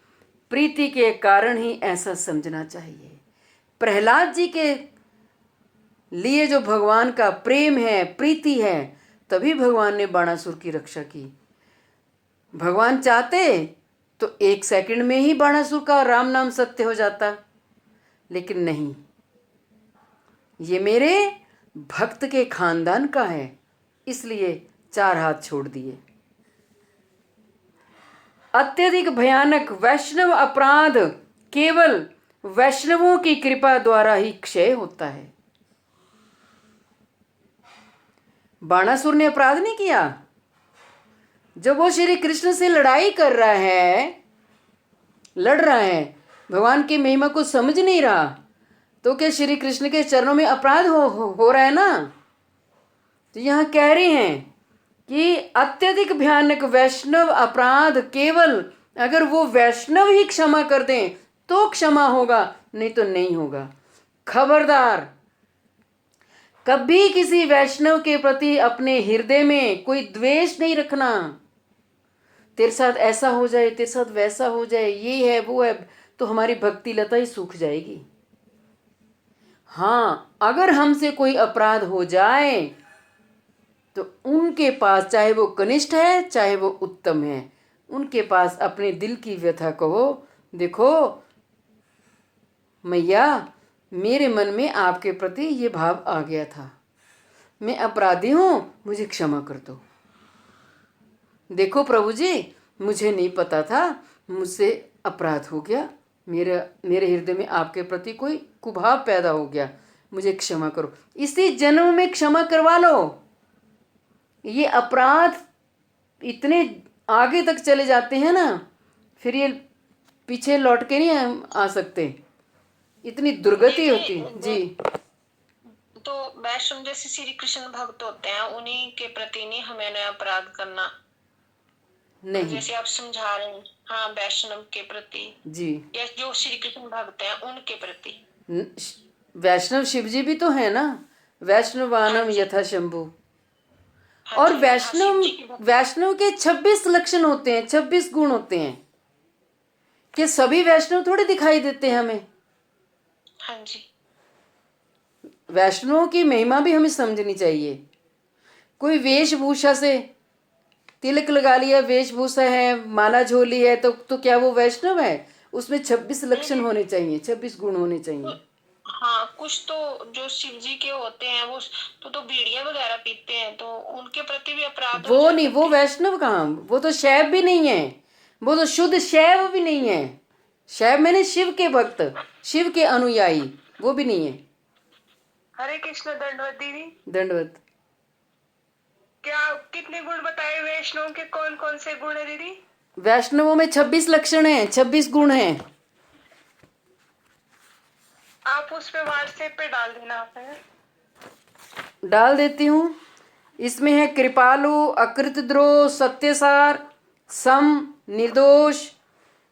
प्रीति के कारण ही ऐसा समझना चाहिए। प्रहलाद जी के लिए जो भगवान का प्रेम है, प्रीति है, तभी भगवान ने बाणासुर की रक्षा की। भगवान चाहते तो 1 सेकंड में ही बाणासुर का राम नाम सत्य हो जाता, लेकिन नहीं, ये मेरे भक्त के खानदान का है, इसलिए 4 हाथ छोड़ दिए। अत्यधिक भयानक वैष्णव अपराध केवल वैष्णवों की कृपा द्वारा ही क्षय होता है। बाणासुर ने अपराध नहीं किया। जब वो श्री कृष्ण से लड़ाई कर रहा है, लड़ रहा है, भगवान की महिमा को समझ नहीं रहा, तो क्या श्री कृष्ण के चरणों में अपराध हो रहा है ना? तो यहाँ कह रहे हैं कि अत्यधिक भयानक वैष्णव अपराध केवल अगर वो वैष्णव ही क्षमा कर दें तो क्षमा होगा, नहीं तो नहीं होगा। खबरदार, कभी किसी वैष्णव के प्रति अपने हृदय में कोई द्वेष नहीं रखना। तेरे साथ ऐसा हो जाए, तेरे साथ वैसा हो जाए, ये है वो है, तो हमारी भक्ति लता ही सूख जाएगी। हाँ, अगर हमसे कोई अपराध हो जाए तो उनके पास, चाहे वो कनिष्ठ है चाहे वो उत्तम है, उनके पास अपने दिल की व्यथा कहो, देखो मैया, मेरे मन में आपके प्रति ये भाव आ गया था, मैं अपराधी हूँ, मुझे क्षमा कर दो। देखो प्रभु जी, मुझे नहीं पता था, मुझसे अपराध हो गया, मेरे हृदय में आपके प्रति कोई कुभाव पैदा हो गया, मुझे क्षमा करो। इसी जन्म में क्षमा करवा लो। ये अपराध इतने आगे तक चले जाते हैं ना, फिर ये पीछे लौट के नहीं आ सकते, इतनी दुर्गति होती जी। तो वैष्णव जैसे श्री कृष्ण भक्त होते हैं, उन्हीं के प्रति नहीं हमें अपराध करना। नहीं। जैसे आप समझा रहे हैं, हाँ, वैष्णव के प्रति जी। या जो श्री कृष्ण भक्त हैं उनके प्रति। वैष्णव शिव जी भी तो है ना, हाँ वैष्णवानम जी, यथा शंभु। हाँ और जी, हाँ जी, हाँ, शिव वैष्णव जी की भक्त। वैष्णव के 26 लक्षण होते हैं, 26 गुण होते हैं। कि सभी वैष्णव थोड़े दिखाई देते हैं हमें। हाँ जी, वैष्णवों की महिमा भी हमें समझनी चाहिए। कोई वेशभूषा से, तिलक लगा लिया, वेशभूषा है, माला झोली है, तो क्या वो वैष्णव है? उसमें 26 नहीं लक्षण नहीं होने नहीं, चाहिए, 26 गुण होने तो चाहिए। हाँ, कुछ तो जो शिव जी के होते हैं वो तो बीड़िया वगैरह पीते हैं, तो उनके प्रति भी अपराध हो वो जाए नहीं, वो करते। वैष्णव कहाँ, वो तो शैव भी नहीं है। वो तो शुद्ध शैव भी नहीं है। शैव मैंने शिव के भक्त, शिव के अनुयायी, वो भी नहीं है। हरे कृष्ण। दंडवत दीदी। दंडवत। क्या कितने गुण बताए वैष्णव के, कौन कौन से गुण है दीदी? वैष्णवों में 26 लक्षण हैं, 26 गुण हैं। आप उस पे व्हाट्सएप पे डाल देना आप है। डाल देती हूँ। इसमें है कृपालु, अकृतद्रोह, सत्यसार, सम, निर्दोष,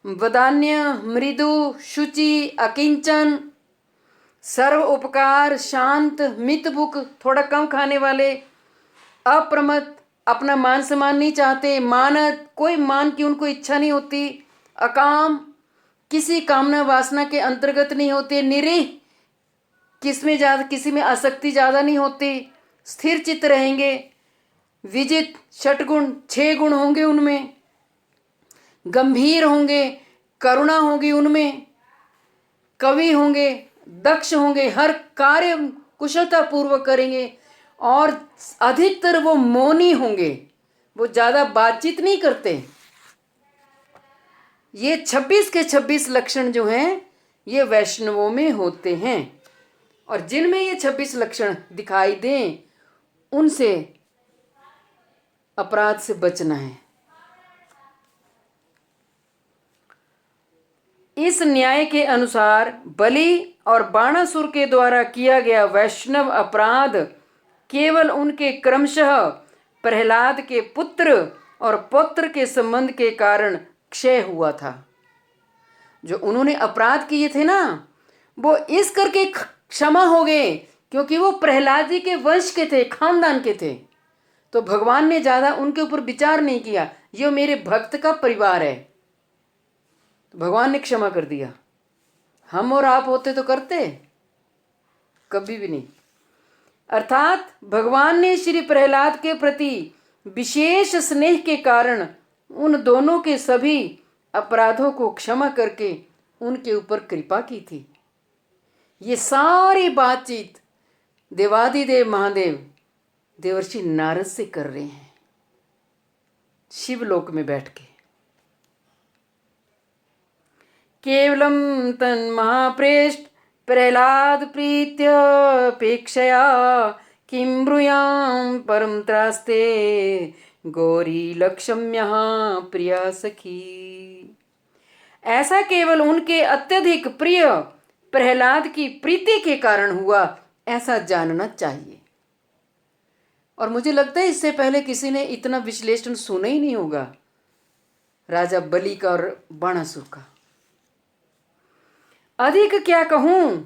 वदान्य, मृदु, शुचि, अकिंचन, सर्व उपकार, शांत, मितबुक, थोड़ा कम खाने वाले, अप्रमत, अपना मान सम्मान नहीं चाहते, मानद, कोई मान की उनको इच्छा नहीं होती, अकाम, किसी कामना वासना के अंतर्गत नहीं होते, निरीह, किसमें ज्यादा, किसी में आसक्ति ज्यादा नहीं होती, स्थिर चित्त रहेंगे, विजित, षटगुण, 6 गुण होंगे उनमें, गंभीर होंगे, करुणा होगी उनमें, कवि होंगे, दक्ष होंगे, हर कार्य कुशलता पूर्वक करेंगे, और अधिकतर वो मौनी होंगे, वो ज्यादा बातचीत नहीं करते। ये 26 के 26 लक्षण जो हैं ये वैष्णवों में होते हैं। और जिनमें ये 26 लक्षण दिखाई दें उनसे अपराध से बचना है। इस न्याय के अनुसार बलि और बाणासुर के द्वारा किया गया वैष्णव अपराध केवल उनके क्रमशः प्रहलाद के पुत्र और पौत्र के संबंध के कारण क्षय हुआ था। जो उन्होंने अपराध किए थे ना, वो इस करके क्षमा हो गए क्योंकि वो प्रहलाद जी के वंश के थे, खानदान के थे। तो भगवान ने ज्यादा उनके ऊपर विचार नहीं किया, ये मेरे भक्त का परिवार है, तो भगवान ने क्षमा कर दिया। हम और आप होते तो करते? कभी भी नहीं। अर्थात भगवान ने श्री प्रहलाद के प्रति विशेष स्नेह के कारण उन दोनों के सभी अपराधों को क्षमा करके उनके ऊपर कृपा की थी। ये सारी बातचीत देवादिदेव महादेव देवर्षि नारद से कर रहे हैं, शिवलोक में बैठ के। केवलम तन महाप्रेष्ठ प्रहलाद प्रीत्यपेक्षया किं ब्रूयां परम त्रास्ते गौरी लक्ष्म्यः प्रिया सखी। ऐसा केवल उनके अत्यधिक प्रिय प्रहलाद की प्रीति के कारण हुआ, ऐसा जानना चाहिए। और मुझे लगता है इससे पहले किसी ने इतना विश्लेषण सुना ही नहीं होगा राजा बलि का और बाणासुर का। अधिक क्या कहूं,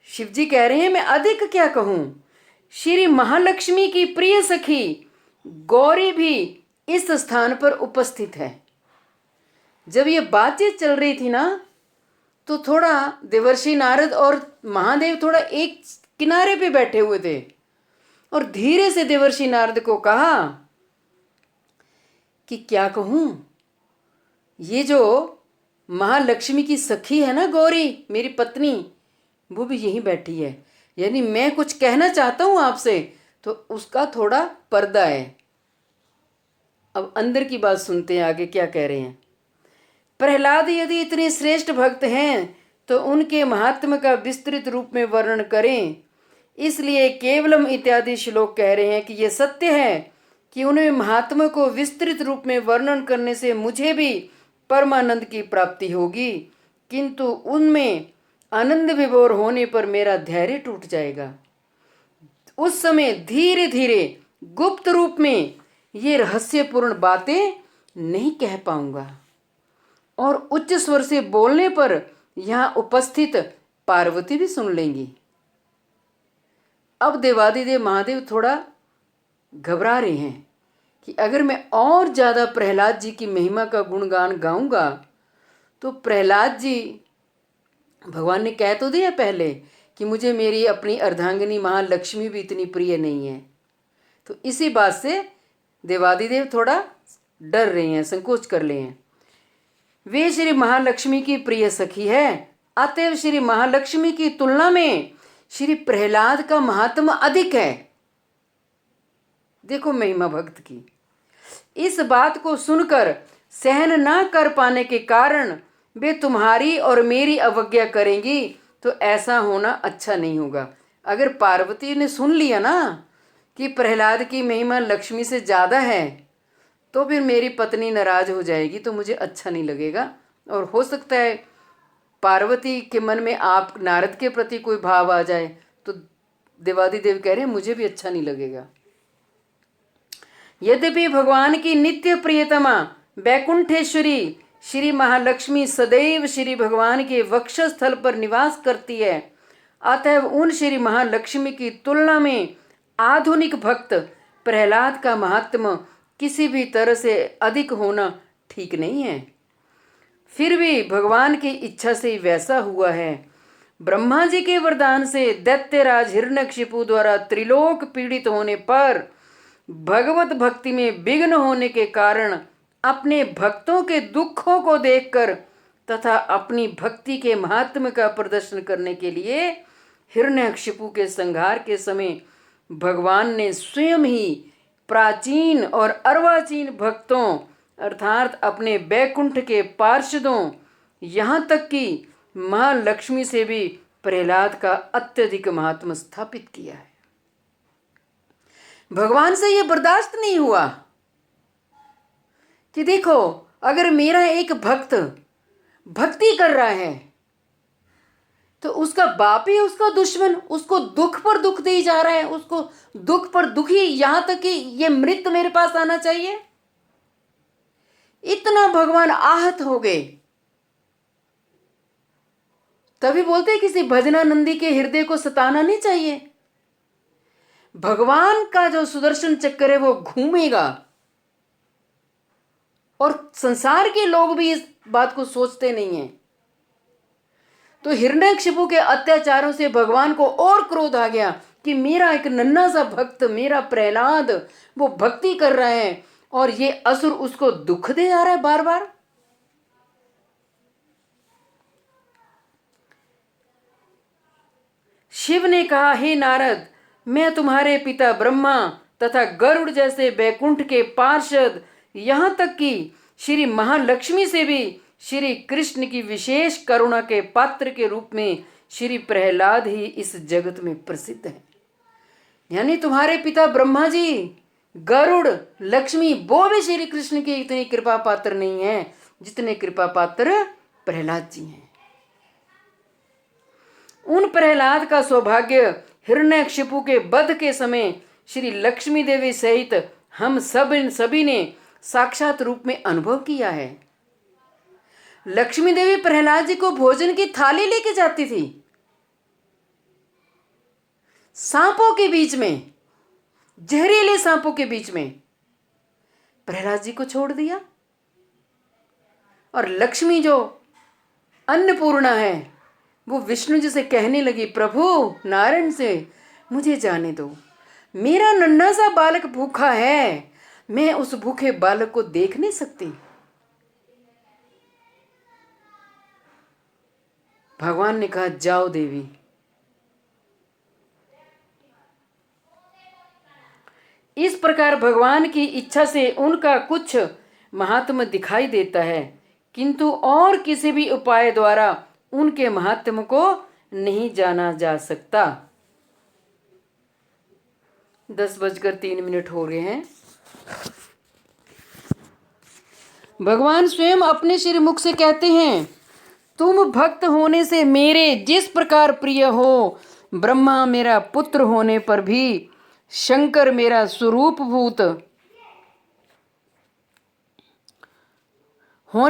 शिवजी कह रहे हैं मैं अधिक क्या कहूं। श्री महालक्ष्मी की प्रिय सखी गौरी भी इस स्थान पर उपस्थित है। जब ये बातचीत चल रही थी ना, तो थोड़ा देवर्षि नारद और महादेव थोड़ा एक किनारे पे बैठे हुए थे, और धीरे से देवर्षि नारद को कहा कि क्या कहूं, ये जो महालक्ष्मी की सखी है ना गौरी, मेरी पत्नी, वो भी यहीं बैठी है, यानी मैं कुछ कहना चाहता हूं आपसे, तो उसका थोड़ा पर्दा है। अब अंदर की बात सुनते हैं, आगे क्या कह रहे हैं। प्रहलाद यदि इतने श्रेष्ठ भक्त हैं तो उनके महात्म का विस्तृत रूप में वर्णन करें। इसलिए केवलम इत्यादि श्लोक कह रहे हैं कि यह सत्य है कि उन्हें महात्मा को विस्तृत रूप में वर्णन करने से मुझे भी परमानंद की प्राप्ति होगी, किंतु उनमें आनंद विभोर होने पर मेरा धैर्य टूट जाएगा। उस समय धीरे धीरे गुप्त रूप में ये रहस्यपूर्ण बातें नहीं कह पाऊंगा, और उच्च स्वर से बोलने पर यहाँ उपस्थित पार्वती भी सुन लेंगी। अब देवादिदेव महादेव थोड़ा घबरा रहे हैं कि अगर मैं और ज़्यादा प्रहलाद जी की महिमा का गुणगान गाऊंगा तो प्रहलाद जी, भगवान ने कह तो दिया पहले कि मुझे मेरी अपनी अर्धांगिनी महालक्ष्मी भी इतनी प्रिय नहीं है, तो इसी बात से देवादिदेव थोड़ा डर रहे हैं, संकोच कर रहे हैं। वे श्री महालक्ष्मी की प्रिय सखी है, अतएव श्री महालक्ष्मी की तुलना में श्री प्रहलाद का महात्म अधिक है। देखो महिमा भक्त की। इस बात को सुनकर सहन ना कर पाने के कारण वे तुम्हारी और मेरी अवज्ञा करेंगी, तो ऐसा होना अच्छा नहीं होगा। अगर पार्वती ने सुन लिया ना कि प्रहलाद की महिमा लक्ष्मी से ज़्यादा है, तो फिर मेरी पत्नी नाराज हो जाएगी, तो मुझे अच्छा नहीं लगेगा। और हो सकता है पार्वती के मन में आप नारद के प्रति कोई भाव आ जाए, तो देवादिदेव कह रहे हैं मुझे भी अच्छा नहीं लगेगा। यद्यपि भगवान की नित्य प्रियतमा बैकुंठेश्वरी श्री महालक्ष्मी सदैव श्री भगवान के वक्षस्थल पर निवास करती है, अतएव उन श्री महालक्ष्मी की तुलना में आधुनिक भक्त प्रहलाद का महात्म किसी भी तरह से अधिक होना ठीक नहीं है। फिर भी भगवान की इच्छा से वैसा हुआ है। ब्रह्मा जी के वरदान से दैत्यराज हिरण्यकशिपु द्वारा त्रिलोक पीड़ित होने पर भगवत भक्ति में विघ्न होने के कारण अपने भक्तों के दुखों को देखकर तथा अपनी भक्ति के महात्म का प्रदर्शन करने के लिए हिरण्यकशिपु के संहार के समय भगवान ने स्वयं ही प्राचीन और अर्वाचीन भक्तों अर्थात अपने बैकुंठ के पार्षदों, यहाँ तक कि महालक्ष्मी से भी प्रहलाद का अत्यधिक महात्म स्थापित किया है। भगवान से यह बर्दाश्त नहीं हुआ कि देखो अगर मेरा एक भक्त भक्ति कर रहा है तो उसका बाप ही उसका दुश्मन, उसको दुख पर दुख दे जा रहा है, उसको दुख पर दुखी, यहां तक कि ये मृत मेरे पास आना चाहिए। इतना भगवान आहत हो गए। तभी बोलते किसी भजनानंदी के हृदय को सताना नहीं चाहिए। भगवान का जो सुदर्शन चक्र है वो घूमेगा, और संसार के लोग भी इस बात को सोचते नहीं हैं। तो हिरण्यकशिपु के अत्याचारों से भगवान को और क्रोध आ गया कि मेरा एक नन्हा सा भक्त, मेरा प्रहलाद, वो भक्ति कर रहा है और ये असुर उसको दुख दे जा रहा है बार बार। शिव ने कहा, हे नारद, मैं तुम्हारे पिता ब्रह्मा तथा गरुड़ जैसे बैकुंठ के पार्षद, यहाँ तक कि श्री महालक्ष्मी से भी श्री कृष्ण की विशेष करुणा के पात्र के रूप में श्री प्रहलाद ही इस जगत में प्रसिद्ध है। यानी तुम्हारे पिता ब्रह्मा जी, गरुड़, लक्ष्मी, वो भी श्री कृष्ण के इतने कृपा पात्र नहीं है जितने कृपा पात्र प्रहलाद जी हैं। उन प्रहलाद का सौभाग्य हिरण्यकशिपु के वध के समय श्री लक्ष्मी देवी सहित हम सभी ने साक्षात रूप में अनुभव किया है। लक्ष्मी देवी प्रहलाद जी को भोजन की थाली लेके जाती थी, सांपों के बीच में, जहरीले सांपों के बीच में प्रहलाद जी को छोड़ दिया। और लक्ष्मी जो अन्नपूर्णा है वो विष्णु जी से कहने लगी, प्रभु नारायण से मुझे जाने दो, मेरा नन्हा सा बालक भूखा है, मैं उस भूखे बालक को देख नहीं सकती। भगवान ने कहा, जाओ देवी। इस प्रकार भगवान की इच्छा से उनका कुछ महात्म दिखाई देता है, किंतु और किसी भी उपाय द्वारा उनके महात्म को नहीं जाना जा सकता। 10:03 हो रहे हैं। भगवान स्वयं अपने श्री मुख से कहते हैं, तुम भक्त होने से मेरे जिस प्रकार प्रिय हो, ब्रह्मा मेरा पुत्र होने पर भी, शंकर मेरा स्वरूप भूत होने